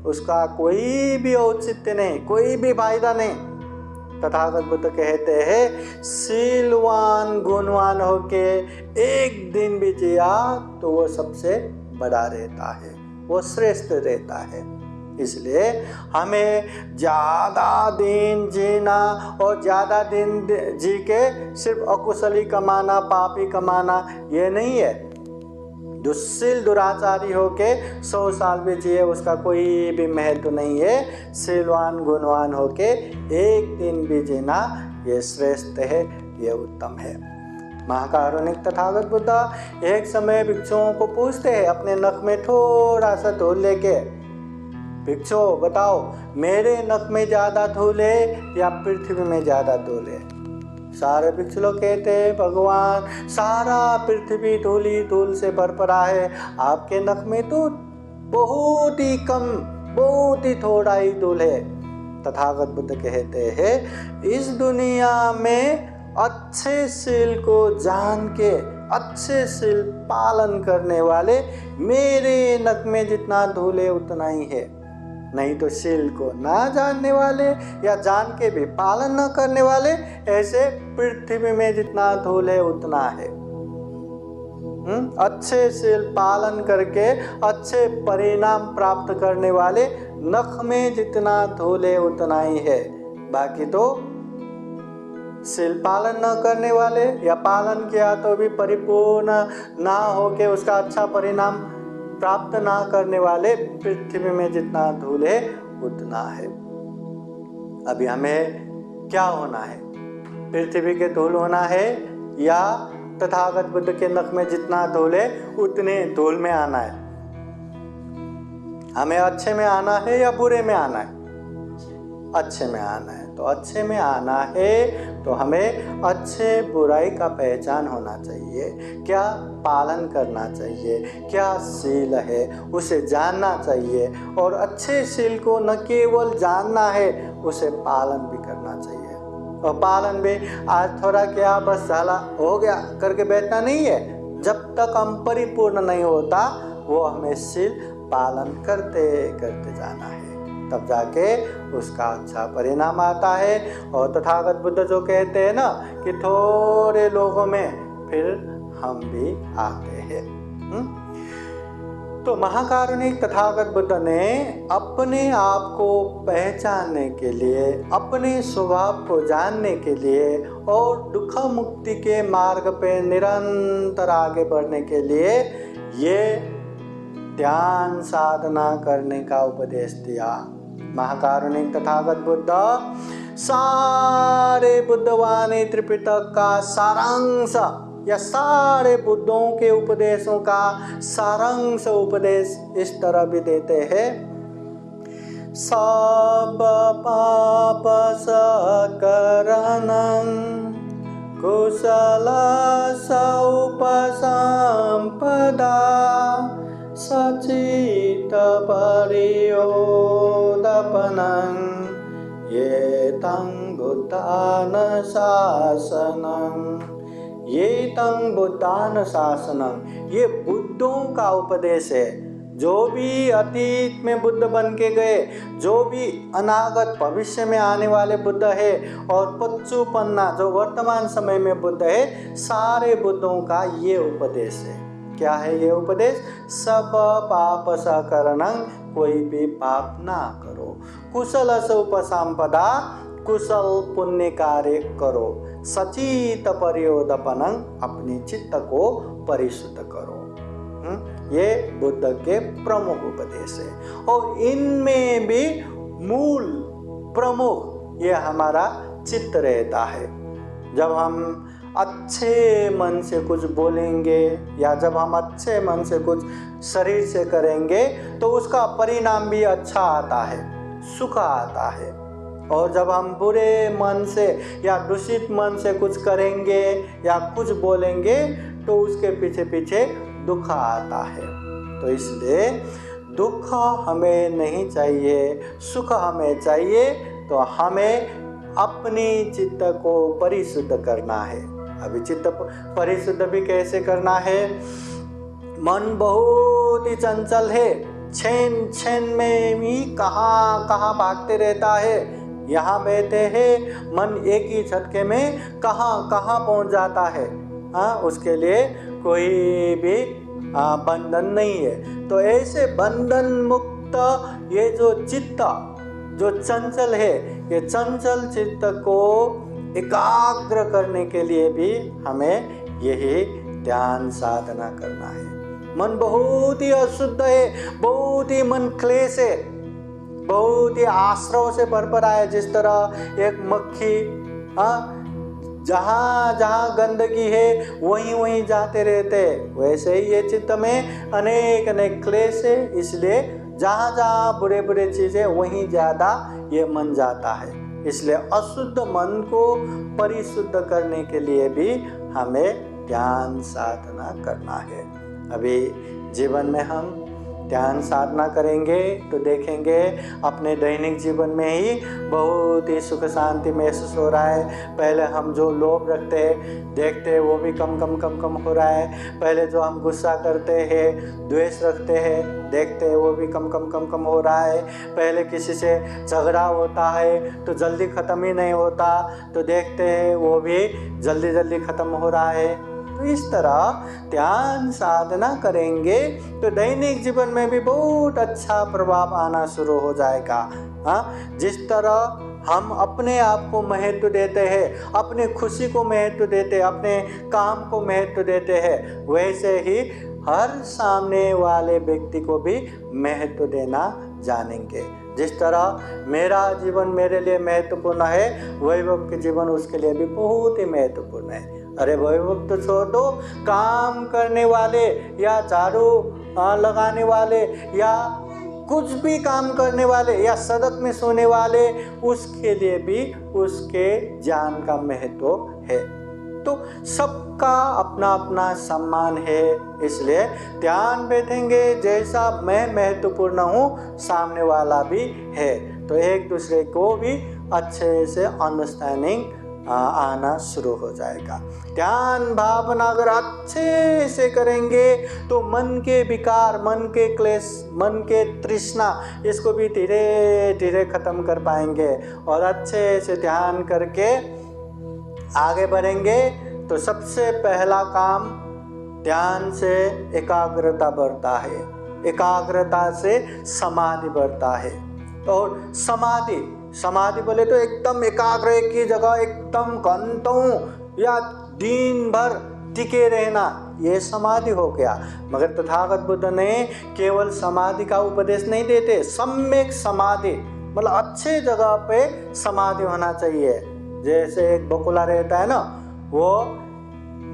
उसका कोई भी औचित्य नहीं, कोई भी फायदा नहीं। तथागत बुद्ध कहते हैं शीलवान गुणवान होके एक दिन भी जिया तो वो सबसे बड़ा रहता है, वो श्रेष्ठ रहता है। इसलिए हमें ज़्यादा दिन जीना और ज़्यादा दिन जी के सिर्फ अकुशली कमाना, पापी कमाना, ये नहीं है। दुष्शील दुराचारी होके 100 साल भी जिए उसका कोई भी महत्व नहीं है। शीलवान गुणवान होके एक दिन भी जीना ये श्रेष्ठ है, ये उत्तम है। महाकारुणिक तथागत बुद्ध एक समय भिक्षुओं को पूछते हैं अपने नख में थोड़ा सा धूल लेके, भिक्षु बताओ मेरे नख में ज़्यादा धूल है या पृथ्वी में ज़्यादा धूल है? सारे भिक्षु लोग कहते हैं भगवान सारा पृथ्वी धूल ही धूल से भर पड़ा है, आपके नख में तो बहुत ही कम, बहुत ही थोड़ा ही धूल है। तथागत बुद्ध कहते हैं इस दुनिया में अच्छे शील को जान के अच्छे शील पालन करने वाले मेरे नख में जितना धूल है उतना ही है, नहीं तो शील को ना जानने वाले या जान के भी पालन न करने वाले ऐसे पृथ्वी में जितना धूल है उतना है। अच्छे शील पालन करके अच्छे परिणाम प्राप्त करने वाले नख में जितना धूल है उतना ही है, बाकी तो शील पालन न करने वाले या पालन किया तो भी परिपूर्ण ना होके उसका अच्छा परिणाम प्राप्त ना करने वाले पृथ्वी में जितना धूल है उतना है। अभी हमें क्या होना है? पृथ्वी के धूल होना है या तथागत बुद्ध के नख में जितना धूल है उतने धूल में आना है? हमें अच्छे में आना है या बुरे में आना है? अच्छे में आना है। तो अच्छे में आना है तो हमें अच्छे बुराई का पहचान होना चाहिए, क्या पालन करना चाहिए, क्या शील है उसे जानना चाहिए, और अच्छे शील को न केवल जानना है उसे पालन भी करना चाहिए। और पालन भी आज थोड़ा क्या बस झाला हो गया करके बैठना नहीं है, जब तक हम परिपूर्ण नहीं होता वो हमें शील पालन करते करते जाना है, तब जाके उसका अच्छा परिणाम आता है। और तथागत बुद्ध जो कहते हैं ना कि थोड़े लोगों में फिर हम भी आते हैं। तो महाकारुणिक तथागत बुद्ध ने अपने आप को पहचानने के लिए, अपने स्वभाव को जानने के लिए और दुख मुक्ति के मार्ग पे निरंतर आगे बढ़ने के लिए ये ध्यान साधना करने का उपदेश दिया। महाकारुणिक तथागत बुद्ध सारे बुद्धवाणी त्रिपिटक का सारांश या सारे बुद्धों के उपदेशों का सारांश उपदेश इस तरह भी देते हैं। सब पाप सकरणं कुशल उपसंपदा सचित परियोदपनं ये तं बुद्धान शासनं, ये तं बुद्धान शासनं, ये बुद्धों का उपदेश है। जो भी अतीत में बुद्ध बन के गए, जो भी अनागत भविष्य में आने वाले बुद्ध है, और पच्चुपन्ना जो वर्तमान समय में बुद्ध है, सारे बुद्धों का ये उपदेश है। क्या है ये उपदेश? सब पाप सकरणं, कोई भी पाप ना करो, कुशल उपसंपदा, कुशल पुण्य कार्य करो, सचित परियोदपनं, अपनी चित्त को परिशुद्ध करो। ये बुद्ध के प्रमुख उपदेश है। और इनमें भी मूल प्रमुख ये हमारा चित्त रहता है। जब हम अच्छे मन से कुछ बोलेंगे या जब हम अच्छे मन से कुछ शरीर से करेंगे तो उसका परिणाम भी अच्छा आता है, सुख आता है। और जब हम बुरे मन से या दूषित मन से कुछ करेंगे या कुछ बोलेंगे तो उसके पीछे पीछे दुख आता है। तो इसलिए दुख हमें नहीं चाहिए, सुख हमें चाहिए। तो हमें अपनी चित्त को परिशुद्ध करना है। अभी चित्त परिशुद्ध भी कैसे करना है? मन बहुत ही चंचल है, छेन छेन में भी कहाँ कहाँ भागते रहता है, यहाँ बैठे हैं, मन एक ही झटके में कहाँ कहाँ पहुँच जाता है। हाँ, उसके लिए कोई भी बंधन नहीं है। तो ऐसे बंधन मुक्त ये जो चित्त जो चंचल है, ये चंचल चित्त को एकाग्र करने के लिए भी हमें यही ध्यान साधना करना है। मन बहुत ही अशुद्ध है, बहुत ही मन क्लेश है, बहुत ही आश्रव से भरपूर है। जिस तरह एक मक्खी जहाँ जहाँ गंदगी है वहीं वहीं जाते रहते, वैसे ही ये चित्त में अनेक अनेक क्लेश है। इसलिए जहाँ जहाँ बुरे बुरे चीज़ें वहीं ज़्यादा ये मन जाता है। इसलिए अशुद्ध मन को परिशुद्ध करने के लिए भी हमें ध्यान साधना करना है। अभी जीवन में हम ध्यान साधना करेंगे तो देखेंगे अपने दैनिक जीवन में ही बहुत ही सुख शांति महसूस हो रहा है। पहले हम जो लोभ रखते हैं देखते हैं वो भी कम कम कम कम हो रहा है। पहले जो हम गुस्सा करते हैं, द्वेष रखते हैं, देखते हैं वो भी कम कम कम कम हो रहा है। पहले किसी से झगड़ा होता है तो जल्दी ख़त्म ही नहीं होता, तो देखते हैं वो भी जल्दी जल्दी ख़त्म हो रहा है। तो इस तरह ध्यान साधना करेंगे तो दैनिक जीवन में भी बहुत अच्छा प्रभाव आना शुरू हो जाएगा। हाँ, जिस तरह हम अपने आप को महत्व देते हैं, अपने खुशी को महत्व देते हैं, अपने काम को महत्व देते हैं, वैसे ही हर सामने वाले व्यक्ति को भी महत्व देना जानेंगे। जिस तरह मेरा जीवन मेरे लिए महत्वपूर्ण है, वैभव के जीवन उसके लिए भी बहुत ही महत्वपूर्ण है। अरे वैभव तो छोड़ दो, काम करने वाले या झाड़ू लगाने वाले या कुछ भी काम करने वाले या सड़क में सोने वाले, उसके लिए भी उसके जान का महत्व है। तो सबका अपना अपना सम्मान है। इसलिए ध्यान बैठेंगे जैसा मैं महत्वपूर्ण हूँ सामने वाला भी है, तो एक दूसरे को भी अच्छे से अंडरस्टैंडिंग आना शुरू हो जाएगा। ध्यान भावना अगर अच्छे से करेंगे तो मन के विकार, मन के क्लेश, मन के तृष्णा, इसको भी धीरे धीरे ख़त्म कर पाएंगे। और अच्छे से ध्यान करके आगे बढ़ेंगे तो सबसे पहला काम ध्यान से एकाग्रता बढ़ता है, एकाग्रता से समाधि बढ़ता है। और समाधि बोले तो एकदम एकाग्र एक ही जगह एकदम घंटों या दिन भर टिके रहना, ये समाधि हो गया। मगर तथागत बुद्ध ने केवल समाधि का उपदेश नहीं देते, सम्यक समाधि मतलब अच्छे जगह पे समाधि होना चाहिए। जैसे एक बकुला रहता है ना, वो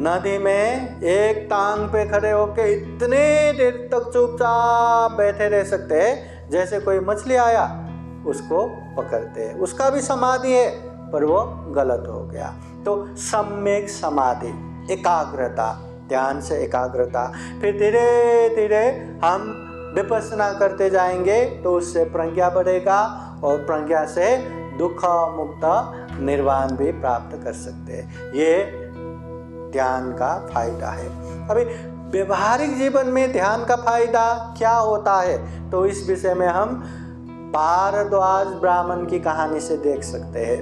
नदी में एक टांग पे खड़े होके इतने देर तक चुपचाप बैठे रह सकते हैं, जैसे कोई मछली आया उसको पकड़ते हैं। उसका भी समाधि है पर वो गलत हो गया। तो सम्यक समाधि, एकाग्रता, ध्यान से एकाग्रता। फिर धीरे धीरे हम विपश्यना करते जाएंगे तो उससे प्रज्ञा बढ़ेगा और प्रज्ञा से दुख मुक्त निर्वाण भी प्राप्त कर सकते हैं। ये ध्यान का फायदा है। अभी व्यवहारिक जीवन में ध्यान का फायदा क्या होता है, तो इस विषय में हम भारद्वाज ब्राह्मण की कहानी से देख सकते हैं।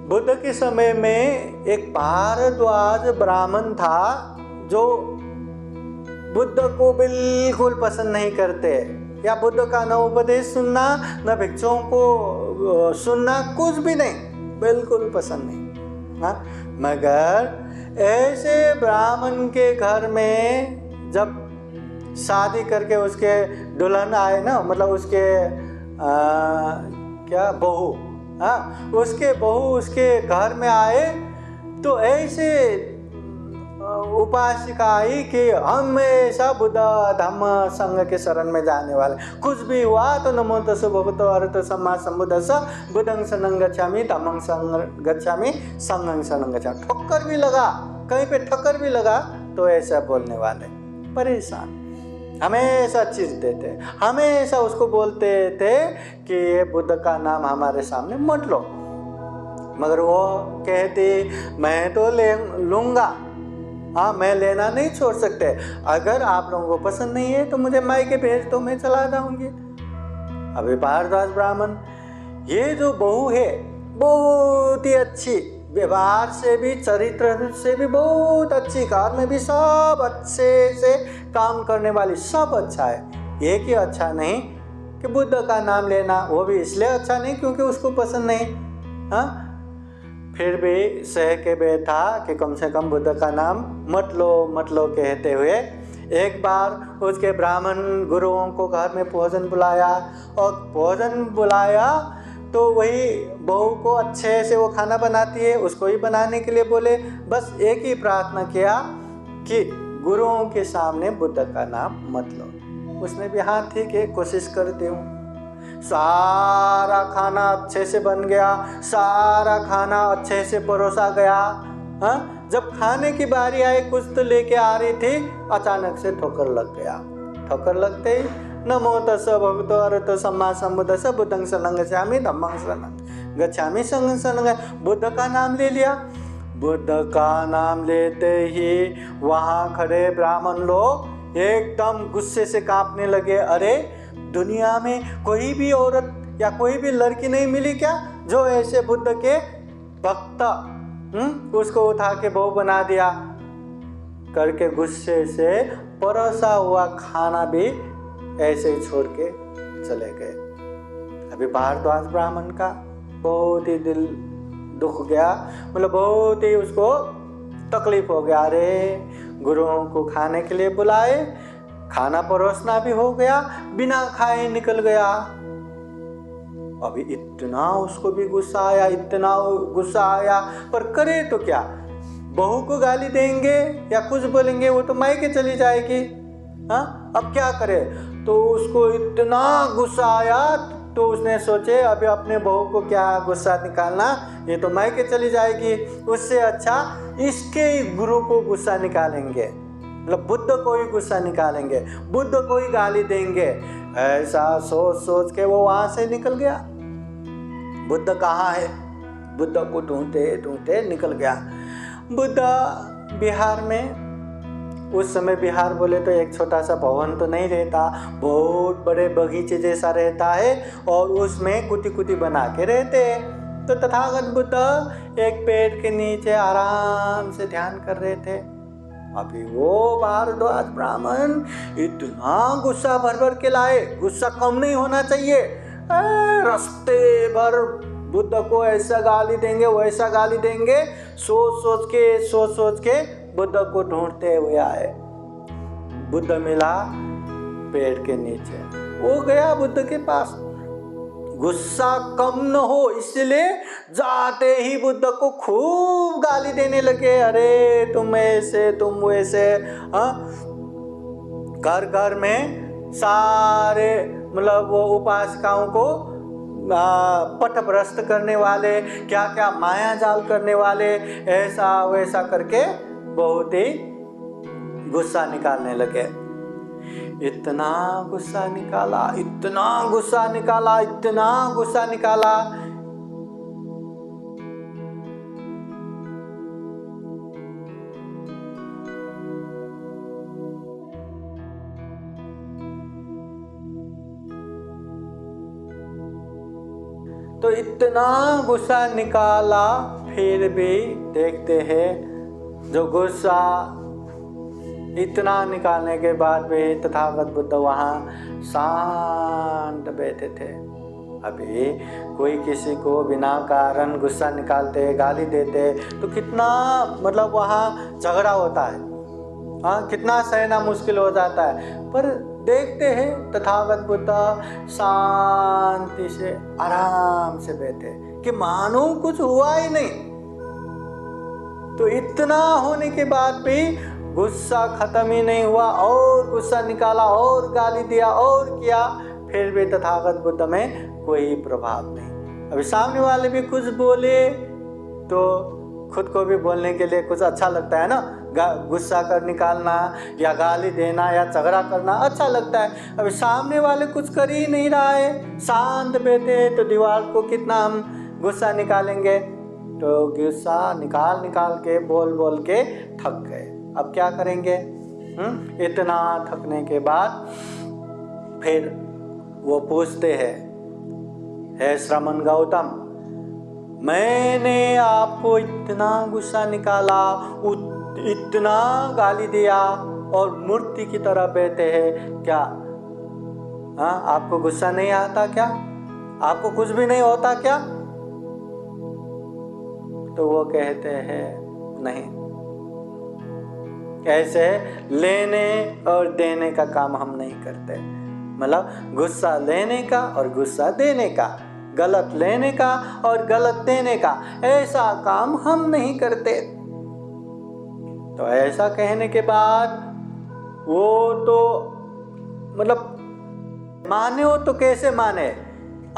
बुद्ध के समय में एक भारद्वाज ब्राह्मण था जो बुद्ध को बिल्कुल पसंद नहीं करते, या बुद्ध का न उपदेश सुनना न भिक्षुओं को सुनना, कुछ भी नहीं, बिल्कुल पसंद नहीं। हाँ, मगर ऐसे ब्राह्मण के घर में जब शादी करके उसके दुल्हन आए ना, मतलब उसके क्या बहू, हाँ, उसके बहू उसके घर में आए तो ऐसे उपासिका आई कि हमेशा बुद्ध धम्म संघ के शरण में जाने वाले, कुछ भी हुआ तो नमो तस् भगवतो अरहतो सम्मा सम्बुद्धस्स बुद्धं शरणं गच्छामि धम्मं शरणं गच्छामि संघं शरणं गच्छामि। ठक्कर भी लगा, कहीं पे ठक्कर भी लगा तो ऐसा बोलने वाले परेशान, हमेशा चिढ़ते थे, हमेशा उसको बोलते थे कि ये बुद्ध का नाम हमारे सामने मत लो। मगर वो कहती मैं तो ले लूँगा, हाँ, मैं लेना नहीं छोड़ सकते, अगर आप लोगों को पसंद नहीं है तो मुझे मायके भेज दो, मैं चला जाऊंगी। अभी भारद्वाज ब्राह्मण ये जो बहू है बहुत ही अच्छी, व्यवहार से भी चरित्र से भी बहुत अच्छी, घर में भी सब अच्छे से काम करने वाली, सब अच्छा है। एक ही अच्छा नहीं कि बुद्ध का नाम लेना, वो भी इसलिए अच्छा नहीं क्योंकि उसको पसंद नहीं। हाँ, फिर भी सह के बैठा कि कम से कम बुद्ध का नाम मत लो कहते हुए एक बार उसके ब्राह्मण गुरुओं को घर में भोजन बुलाया, और भोजन बुलाया तो वही बहू को अच्छे से वो खाना बनाती है, उसको ही बनाने के लिए बोले। बस एक ही प्रार्थना किया कि गुरुओं के सामने बुद्ध का नाम मत लो। उसने भी हाँ ठीक है, कोशिश करती हूँ। सारा खाना अच्छे से बन गया, सारा खाना अच्छे से परोसा गया। हाँ, जब खाने की बारी आई, कुछ तो लेके आ रही थी, अचानक से ठोकर लग गया। ठोकर लगते ही नमो तस्स भगवतो अरहतो सम्मा सम्बुद्धस्स बुद्धं शरणं गच्छामि धम्मं शरणं गच्छामि संघं शरणं गच्छामि। बुद्ध का नाम ले लिया। बुद्ध का नाम लेते ही वहाँ खड़े ब्राह्मण लोग एकदम गुस्से से कांपने लगे। अरे, दुनिया में कोई भी औरत या कोई भी लड़की नहीं मिली क्या जो ऐसे बुद्ध के भक्त, उसको उठा के बहू बना दिया करके गुस्से से परोसा हुआ खाना भी ऐसे ही छोड़ के चले गए। अभी भारद्वाज ब्राह्मण का बहुत ही दिल दुख गया, मतलब बहुत ही उसको तकलीफ हो गया। अरे, गुरुओं को खाने के लिए बुलाए, खाना परोसना भी हो गया, बिना खाए निकल गया। अभी इतना उसको भी गुस्सा आया, इतना गुस्सा आया, पर करे तो क्या? बहू को गाली देंगे या कुछ बोलेंगे, वो तो मायके चली जाएगी। हाँ, अब क्या करे? तो उसको इतना गुस्सा आया तो उसने सोचे अभी अपने बहू को क्या गुस्सा निकालना, ये तो मायके चली जाएगी, उससे अच्छा इसके गुरु को गुस्सा निकालेंगे, मतलब बुद्ध को ही गुस्सा निकालेंगे, बुद्ध को ही गाली देंगे। ऐसा सोच सोच के वो वहाँ से निकल गया। बुद्ध कहाँ है? बुद्ध को ढूंढते ढूंढते निकल गया। बुद्ध बिहार में, उस समय बिहार बोले तो एक छोटा सा भवन तो नहीं रहता, बहुत बड़े बगीचे जैसा रहता है, और उसमें कुटी कुटी बना के रहते हैं। तो तथागत बुद्ध एक पेड़ के नीचे आराम से ध्यान कर रहे थे। अभी वो भारद्वाज ब्राह्मण इतना गुस्सा भर भर के लाए, गुस्सा कम नहीं होना चाहिए, रास्ते भर बुद्ध को ऐसा गाली देंगे वैसा गाली देंगे, सोच सोच के बुद्ध को ढूंढते हुए आए। बुद्ध मिला पेड़ के नीचे, वो गया बुद्ध के पास। गुस्सा कम न हो इसलिए जाते ही बुद्ध को खूब गाली देने लगे। अरे, तुम ऐसे तुम वैसे। घर घर में सारे, मतलब वो उपासकाओं को पथभ्रष्ट करने वाले, क्या क्या माया जाल करने वाले, ऐसा वैसा करके बहुत ही गुस्सा निकालने लगे। इतना गुस्सा निकाला, इतना गुस्सा निकाला, इतना गुस्सा निकाला, तो इतना गुस्सा निकाला, फिर भी देखते हैं जो गुस्सा इतना निकालने के बाद भी तथागत बुद्ध वहाँ शांत बैठे थे। अभी कोई किसी को बिना कारण गुस्सा निकालते, गाली देते तो कितना, मतलब वहाँ झगड़ा होता है, हाँ, कितना सहना मुश्किल हो जाता है। पर देखते हैं तथागत बुद्ध शांति से आराम से बैठे कि मानो कुछ हुआ ही नहीं। तो इतना होने के बाद भी गुस्सा खत्म ही नहीं हुआ, और गुस्सा निकाला और गाली दिया और किया, फिर भी तथागत बुद्ध में कोई प्रभाव नहीं। अभी सामने वाले भी कुछ बोले तो खुद को भी बोलने के लिए कुछ अच्छा लगता है ना, गुस्सा कर निकालना या गाली देना या झगड़ा करना अच्छा लगता है। अभी सामने वाले कुछ कर ही नहीं रहा है, शांत बैठे, तो दीवार को कितना हम गुस्सा निकालेंगे। तो गुस्सा निकाल के बोल के थक गए। अब क्या करेंगे? इतना थकने के बाद फिर वो पूछते हैं हे श्रमण गौतम, मैंने आपको इतना गुस्सा निकाला, इतना गाली दिया और मूर्ति की तरह बैठे हैं क्या? हाँ, आपको गुस्सा नहीं आता क्या? आपको कुछ भी नहीं होता क्या? तो वो कहते हैं नहीं, ऐसे लेने और देने का काम हम नहीं करते। मतलब गुस्सा लेने का और गुस्सा देने का, गलत लेने का और गलत देने का, ऐसा काम हम नहीं करते। तो ऐसा कहने के बाद वो तो मतलब माने हो तो कैसे माने?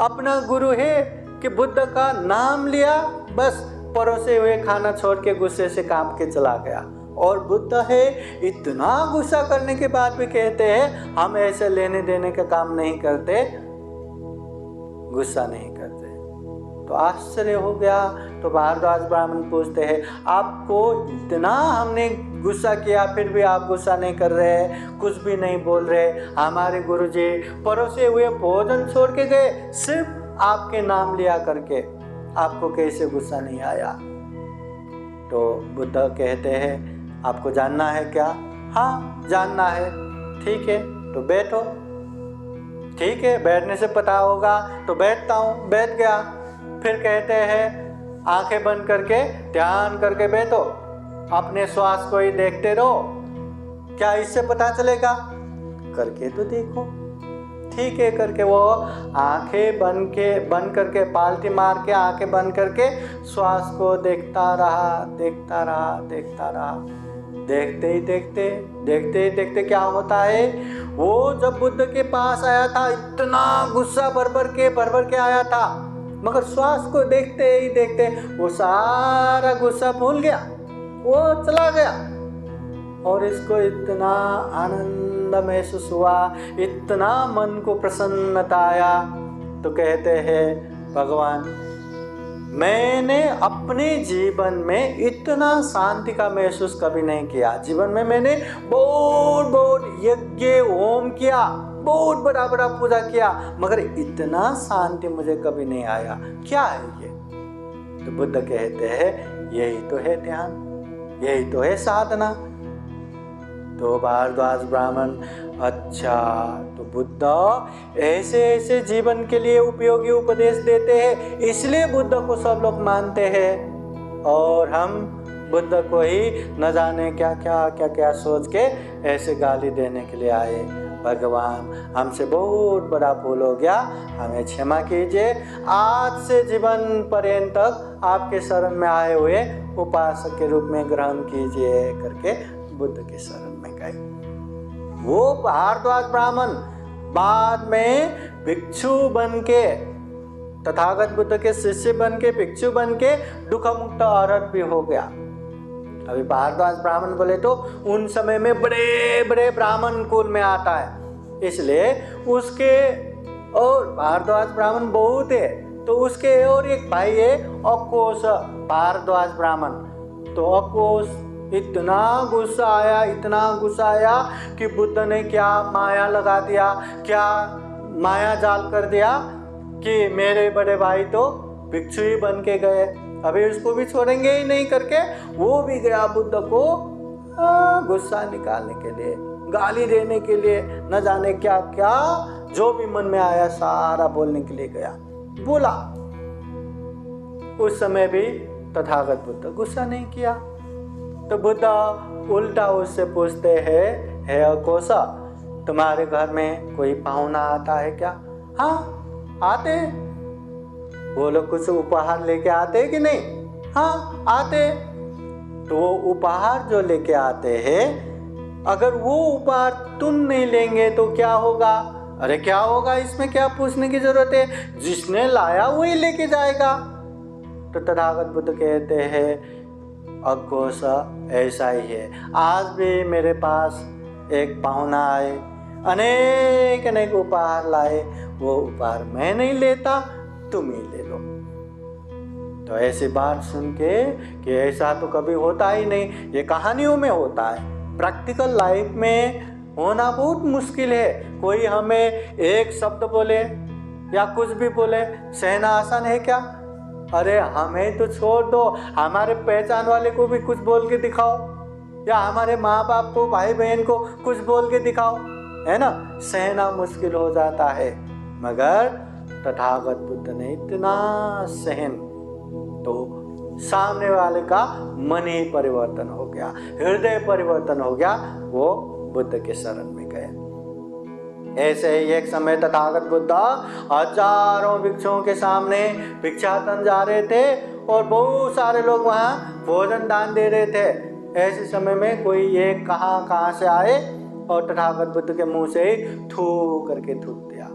अपना गुरु है कि बुद्ध का नाम लिया, बस परोसे हुए खाना छोड़ के गुस्से से काम के चला गया। और बुद्ध है, इतना गुस्सा करने के बाद भी कहते हैं हम ऐसे लेने देने का काम नहीं करते, गुस्सा नहीं करते। तो आश्चर्य हो गया। तो भारद्वाज ब्राह्मण पूछते हैं, आपको इतना हमने गुस्सा किया फिर भी आप गुस्सा नहीं कर रहे, कुछ भी नहीं बोल रहे। हमारे गुरुजी परोसे हुए भोजन छोड़ के गए, सिर्फ आपके नाम लिया करके, आपको कैसे गुस्सा नहीं आया? तो बुद्ध कहते हैं, आपको जानना है क्या? हाँ, जानना है। ठीक है, तो बैठो। ठीक है, बैठने से पता होगा, तो बैठता हूँ। बैठ गया। फिर कहते हैं, आंखें बंद करके ध्यान करके बैठो, अपने श्वास को ही देखते रहो, क्या इससे पता चलेगा? करके तो देखो। ठीक है, करके वो आंखें बंद करके पालती मार के आंखें बंद करके श्वास को देखता रहा। देखते ही देखते क्या होता है, वो जब बुद्ध के पास आया था, इतना गुस्सा भर के आया था, मगर श्वास को देखते ही देखते वो सारा गुस्सा भूल गया, वो चला गया। और इसको इतना आनंद महसूस हुआ, इतना मन को प्रसन्नता आया। तो कहते हैं, भगवान, मैंने अपने जीवन में इतना शांति का महसूस कभी नहीं किया। जीवन में मैंने बहुत यज्ञ होम किया, बहुत बड़ा पूजा किया, मगर इतना शांति मुझे कभी नहीं आया। क्या है ये? तो बुद्ध कहते हैं, यही तो है ध्यान, यही तो है साधना। तो भारद्वाज ब्राह्मण, अच्छा, तो बुद्ध ऐसे जीवन के लिए उपयोगी उपदेश देते हैं, इसलिए बुद्ध को सब लोग मानते हैं। और हम बुद्ध को ही न जाने क्या सोच के ऐसे गाली देने के लिए आए। भगवान, हमसे बहुत बड़ा भूल हो गया, हमें क्षमा कीजिए। आज से जीवन पर्यंत तक आपके शरण में आए हुए उपासक के रूप में ग्रहण कीजिए करके बुद्ध के शरण में गए। वो भारद्वाज ब्राह्मण बाद में भिक्षु बन के, तथागत बुद्ध के शिष्य बन के, भिक्षु बन के दुख मुक्त औरत भी हो गया। अभी भारद्वाज ब्राह्मण बोले तो उन समय में बड़े ब्राह्मण कुल में आता है, इसलिए उसके और भारद्वाज ब्राह्मण बहुत है, तो उसके और एक भाई है अकोश भारद्वाज ब्राह्मण। तो अकोश इतना गुस्सा आया कि बुद्ध ने क्या माया लगा दिया, क्या माया जाल कर दिया कि मेरे बड़े भाई तो भिक्षु ही बन के गए, अभी उसको भी छोड़ेंगे ही नहीं करके वो भी गया बुद्ध को गुस्सा निकालने के लिए, गाली देने के लिए, न जाने क्या क्या जो भी मन में आया सारा बोलने के लिए गया, बोला। उस समय भी तथागत बुद्ध गुस्सा नहीं किया। तो बुद्ध उल्टा उससे पूछते हैं, हे अकोसा, तुम्हारे घर में कोई पाहुना आता है क्या? हाँ, आते हैं। वो लोग कुछ उपहार लेके आते हैं कि नहीं? हाँ, आते। तो वो उपहार जो लेके आते हैं, अगर वो उपहार तुम नहीं लेंगे तो क्या होगा? अरे क्या होगा, इसमें क्या पूछने की जरूरत है, जिसने लाया वही लेके जाएगा। तो तथागत बुद्ध कहते हैं, अघोष ऐसा ही है, आज भी मेरे पास एक पाहुना आए, अनेक उपहार लाए, वो उपहार मैं नहीं लेता, तुम ही ले लो। तो ऐसी बात सुन के कि ऐसा तो कभी होता ही नहीं, ये कहानियों में होता है, प्रैक्टिकल लाइफ में होना बहुत मुश्किल है। कोई हमें एक शब्द बोले या कुछ भी बोले, सहना आसान है क्या? अरे हमें तो छोड़ दो, हमारे पहचान वाले को भी कुछ बोल के दिखाओ, या हमारे माँ बाप को, भाई बहन को कुछ बोल के दिखाओ, है ना, सहना मुश्किल हो जाता है। मगर तथागत बुद्ध ने इतना सहन, तो सामने वाले का मन ही परिवर्तन हो गया, हृदय परिवर्तन हो गया, वो बुद्ध के शरण में गए। ऐसे ही एक समय तथागत बुद्ध हजारों भिक्षुओं के सामने भिक्षाटन जा रहे थे और बहुत सारे लोग वहाँ भोजन दान दे रहे थे। ऐसे समय में कोई एक कहाँ से आए और तथागत बुद्ध के मुंह से ही थू करके थूक दिया।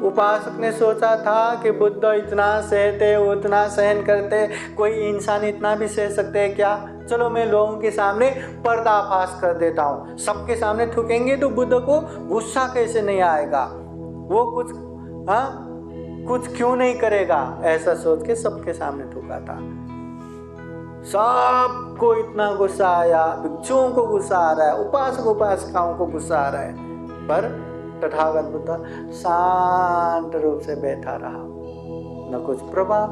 उपासक ने सोचा था कि बुद्ध इतना सहते, उतना सहन करते, कोई इंसान इतना भी सह सकते हैं क्या? चलो मैं लोगों के सामने पर्दाफाश कर देता हूँ। सबके सामने थूकेंगे तो बुद्ध को गुस्सा कैसे नहीं आएगा, वो कुछ क्यों नहीं करेगा, ऐसा सोच के सबके सामने थूका था। सबको इतना गुस्सा आया, भिक्षुओं को गुस्सा आ रहा है, उपासक उपासिकाओं को गुस्सा आ रहा है, पर तथागत बुद्ध शांत रूप से बैठा रहा। न कुछ प्रभाव,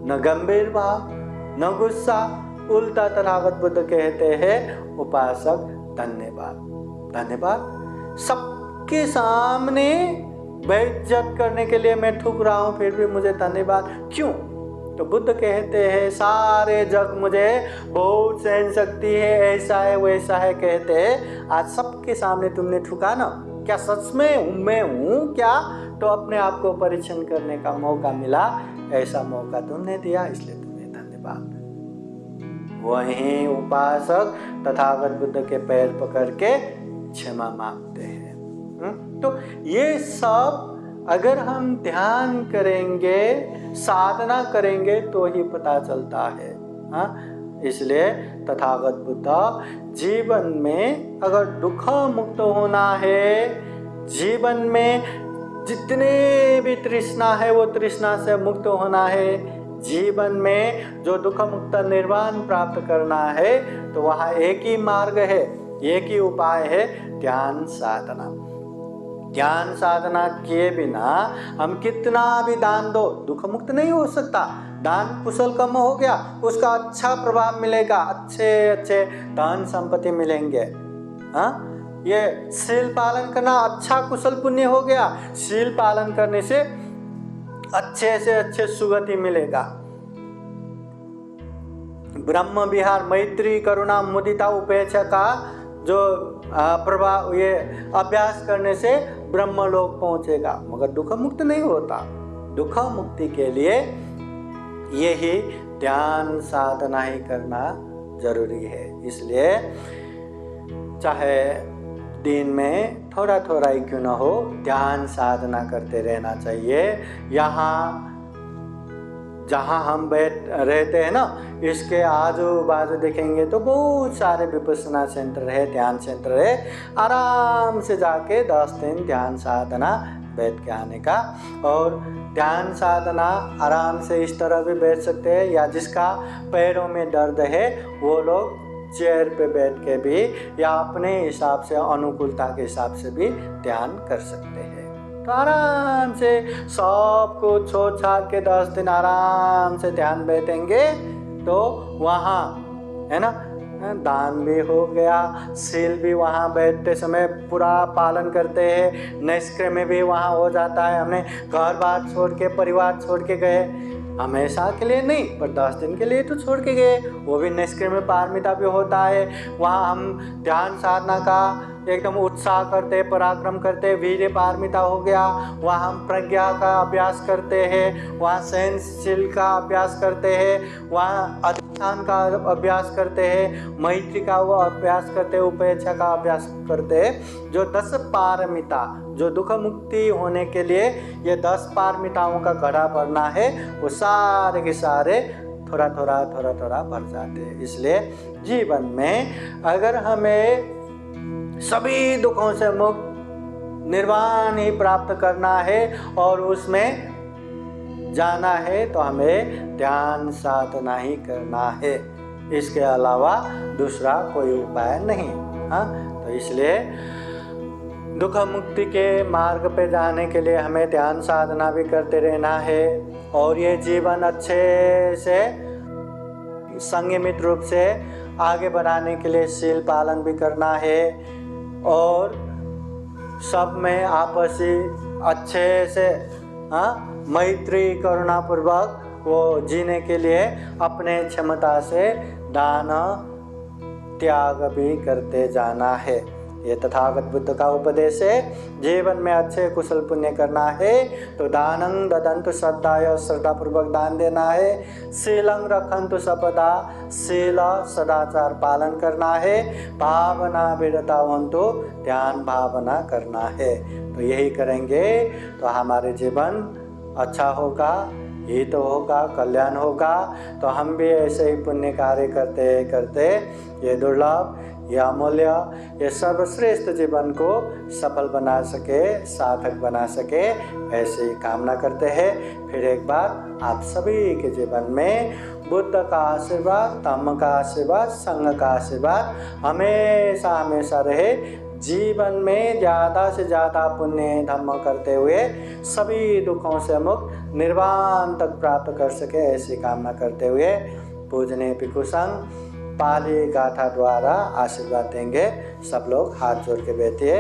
न गंभीर भाव, न गुस्सा। उल्टा तथागत बुद्ध कहते हैं, उपासक धन्यवाद, धन्यवाद। सबके सामने बेइज्जत करने के लिए मैं ठुक रहा हूँ, फिर भी मुझे धन्यवाद क्यों? तो बुद्ध कहते हैं, सारे जग मुझे बहुत सहन शक्ति है, ऐसा है वैसा है कहते हैं, आज सबके सामने तुमने ठुका ना, क्या सच में मैं हूँ क्या? तो अपने आप को परीक्षण करने का मौका मिला, ऐसा मौका तुमने दिया, इसलिए तुम्हें धन्यवाद। वहीं उपासक तथागत बुद्ध के पैर पकड़ के क्षमा मांगते हैं। तो ये सब अगर हम ध्यान करेंगे, साधना करेंगे तो ही पता चलता है। इसलिए तथागत बुद्ध जीवन में अगर दुख मुक्त होना है, जीवन में जितने भी तृष्णा है वो तृष्णा से मुक्त होना है, जीवन में जो दुख मुक्त निर्वाण प्राप्त करना है, तो वहाँ एक ही मार्ग है, एक ही उपाय है, ध्यान साधना। ध्यान साधना किए बिना हम कितना भी दान दो, दुख मुक्त नहीं हो सकता। दान कुशल कम हो गया, उसका अच्छा प्रभाव मिलेगा, अच्छे धन संपत्ति मिलेंगे। ये शील पालन करना अच्छा कुशल पुण्य हो गया, शील पालन करने से अच्छे से अच्छे सुगति मिलेगा। ब्रह्म विहार, मैत्री, करुणा, मुदिता, उपेक्षा का जो प्रभाव, ये अभ्यास करने से ब्रह्म लोक पहुंचेगा, मगर दुख मुक्त नहीं होता। दुख मुक्ति के लिए यही ध्यान साधना ही करना जरूरी है। इसलिए चाहे दिन में थोड़ा थोड़ा ही क्यों ना हो, ध्यान साधना करते रहना चाहिए। यहाँ जहाँ हम रहते हैं ना, इसके आजू बाजू देखेंगे तो बहुत सारे विपश्यना सेंटर है, ध्यान सेंटर है। आराम से जाके 10 दिन ध्यान साधना बैठ के आने का। और ध्यान साधना आराम से इस तरह भी बैठ सकते हैं, या जिसका पैरों में दर्द है वो लोग चेयर पे बैठ के भी, या अपने हिसाब से, अनुकूलता के हिसाब से भी ध्यान कर सकते हैं। तो आराम से सबको छोड़ छाड़ के 10 दिन आराम से ध्यान बैठेंगे तो वहाँ, है ना, दान भी हो गया, शील भी वहाँ बैठते समय पूरा पालन करते हैं, निष्क्रिय में भी वहाँ हो जाता है। हमने घर बार छोड़ के, परिवार छोड़ के गए, हमेशा के लिए नहीं पर 10 दिन के लिए तो छोड़ के गए, वो भी निष्क्रिय में पारमिता भी होता है। वहाँ हम ध्यान साधना का एकदम उत्साह करते, पराक्रम करते, वीर्य पारमिता हो गया। वहाँ हम प्रज्ञा का अभ्यास करते हैं, वहाँ सहनशील का अभ्यास करते हैं, वहाँ अधिष्ठान का अभ्यास करते हैं, मैत्री का वो अभ्यास करते हैं, उपेक्षा का अभ्यास करते हैं। जो 10 पारमिता, जो दुख मुक्ति होने के लिए ये 10 पारमिताओं का घड़ा भरना है, वो सारे के सारे थोड़ा थोड़ा भर जाते हैं। इसलिए जीवन में अगर हमें सभी दुखों से मुक्त निर्वाण ही प्राप्त करना है और उसमें जाना है, तो हमें ध्यान साधना ही करना है, इसके अलावा दूसरा कोई उपाय नहीं। तो इसलिए दुख मुक्ति के मार्ग पे जाने के लिए हमें ध्यान साधना भी करते रहना है और ये जीवन अच्छे से संयमित रूप से आगे बढ़ाने के लिए शील पालन भी करना है और सब में आपसी अच्छे से मैत्री करुणा पूर्वक वो जीने के लिए अपने क्षमता से दान त्याग भी करते जाना है। ये तथागत बुद्ध का उपदेश है। जीवन में अच्छे कुशल पुण्य करना है तो दानं ददन्तु श्रद्धाय, श्रद्धा पूर्वक दान देना है। शीलं रखन्तु सपदा, शील सदाचार पालन करना है। भावना विरता होन्तु, ध्यान भावना करना है। तो यही करेंगे तो हमारे जीवन अच्छा होगा, हित होगा, कल्याण होगा। तो हम भी ऐसे ही पुण्य कार्य करते करते ये दुर्लभ, यह अमूल्य, ये सर्वश्रेष्ठ जीवन को सफल बना सके, सार्थक बना सके, ऐसे ही कामना करते हैं। फिर एक बार आप सभी के जीवन में बुद्ध का आशीर्वाद, धम्म का आशीर्वाद, संघ का आशीर्वाद हमेशा हमेशा रहे। जीवन में ज़्यादा से ज़्यादा पुण्य धर्म करते हुए सभी दुखों से मुक्त निर्वाण तक प्राप्त कर सके, ऐसी कामना करते हुए पूजनीय भिक्षु संघ पाली गाथा द्वारा आशीर्वाद देंगे। सब लोग हाथ जोड़ के बैठिए।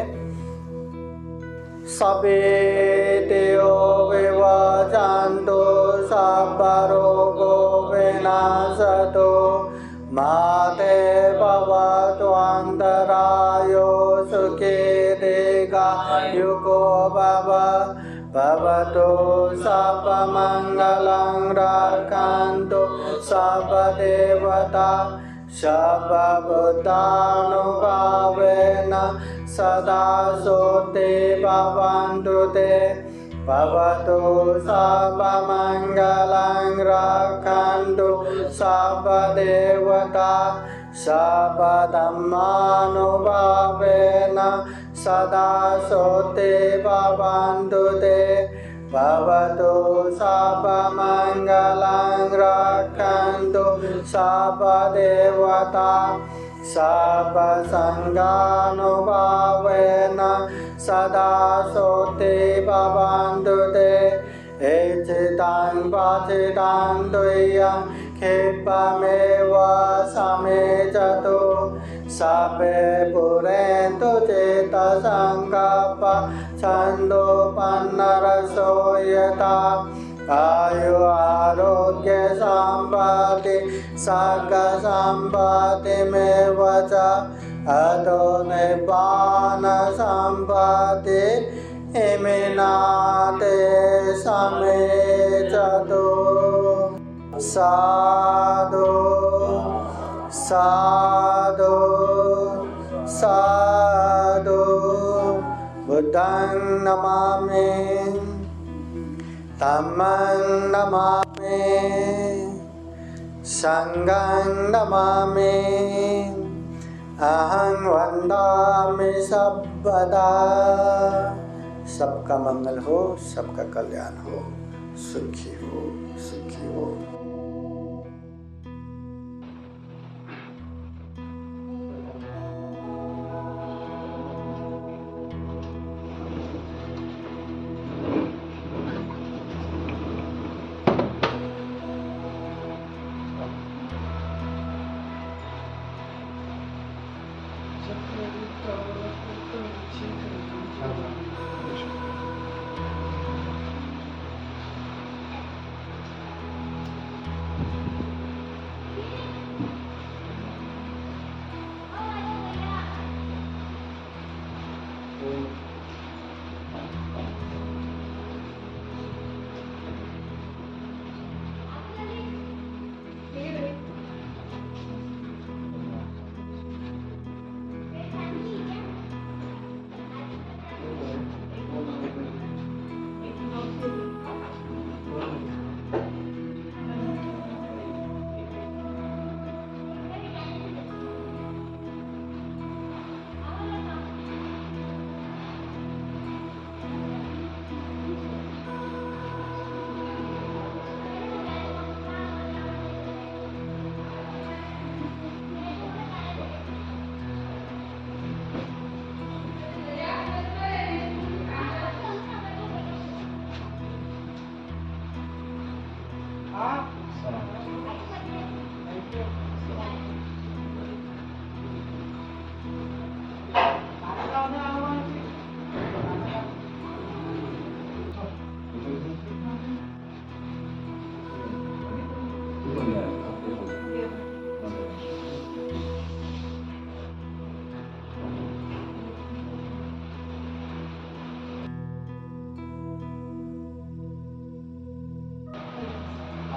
सबेतेयो विवजान्तो सबरोगो विनाशतो माते भवतु अन्तरायो सुखे दीर्घायुको भवतु सर्वमङ्गलं रक्षन्तु सर्वदेवता सर्वभूतानुभावेन सदा सोते भवन्तु ते भवतु सर्वमङ्गलं रक्षन्तु सर्वदेवता सर्वधर्मानुभावेन सदा सोते भवन्तु ते भवतु सर्वमङ्गलं रक्षन्तु सर्वदेवता सर्वसङ्गानुभावेन सदा सोते भवन्तु ते एचितां वाचितां तुय्यं क्षिप्रमेव समेचतु सर्वे पुरेन्तु चेतसङ्कल्पा छन्दोपन्नरसो यथा आयु आरोग्य सम्पत्ति सर्ग सम्पत्तिमेव च अतो निब्बान सम्पत्ति इमिनाते समेचतु। साधु साधु साधु। बुद्धं नमामि, धम्मं नमामि, संघं नमामि। अहं वन्दामि सर्वदा। सबका मंगल हो, सबका कल्याण हो, सुखी हो, सुखी हो।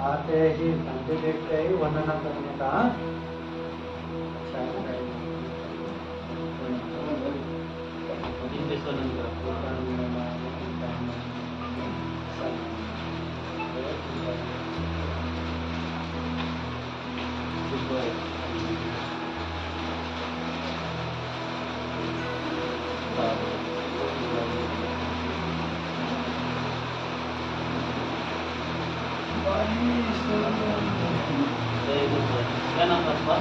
आते ही घंटे देखते ही वंदना करने का अच्छा है। क्या नाम था आपका?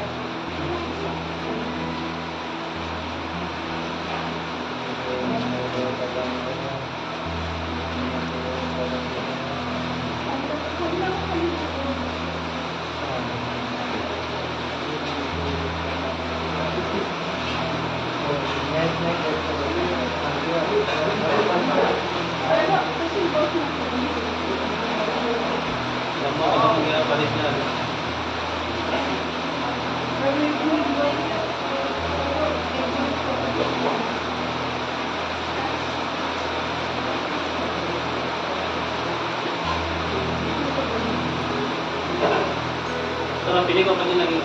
Kalau pilih kau lagi lagi.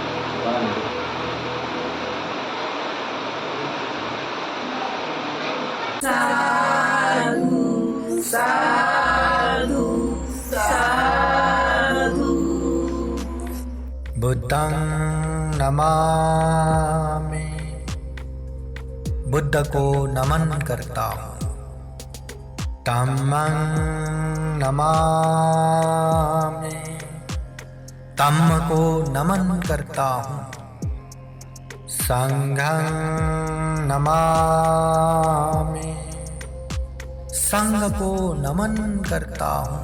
Sadhu, sadhu, sadhu. बुद्धं नमामि, बुद्ध को नमन करता हूँ। धम्मं नमामि, धम्म को नमन करता हूँ। संघं नमामि, संघ को नमन करता हूँ।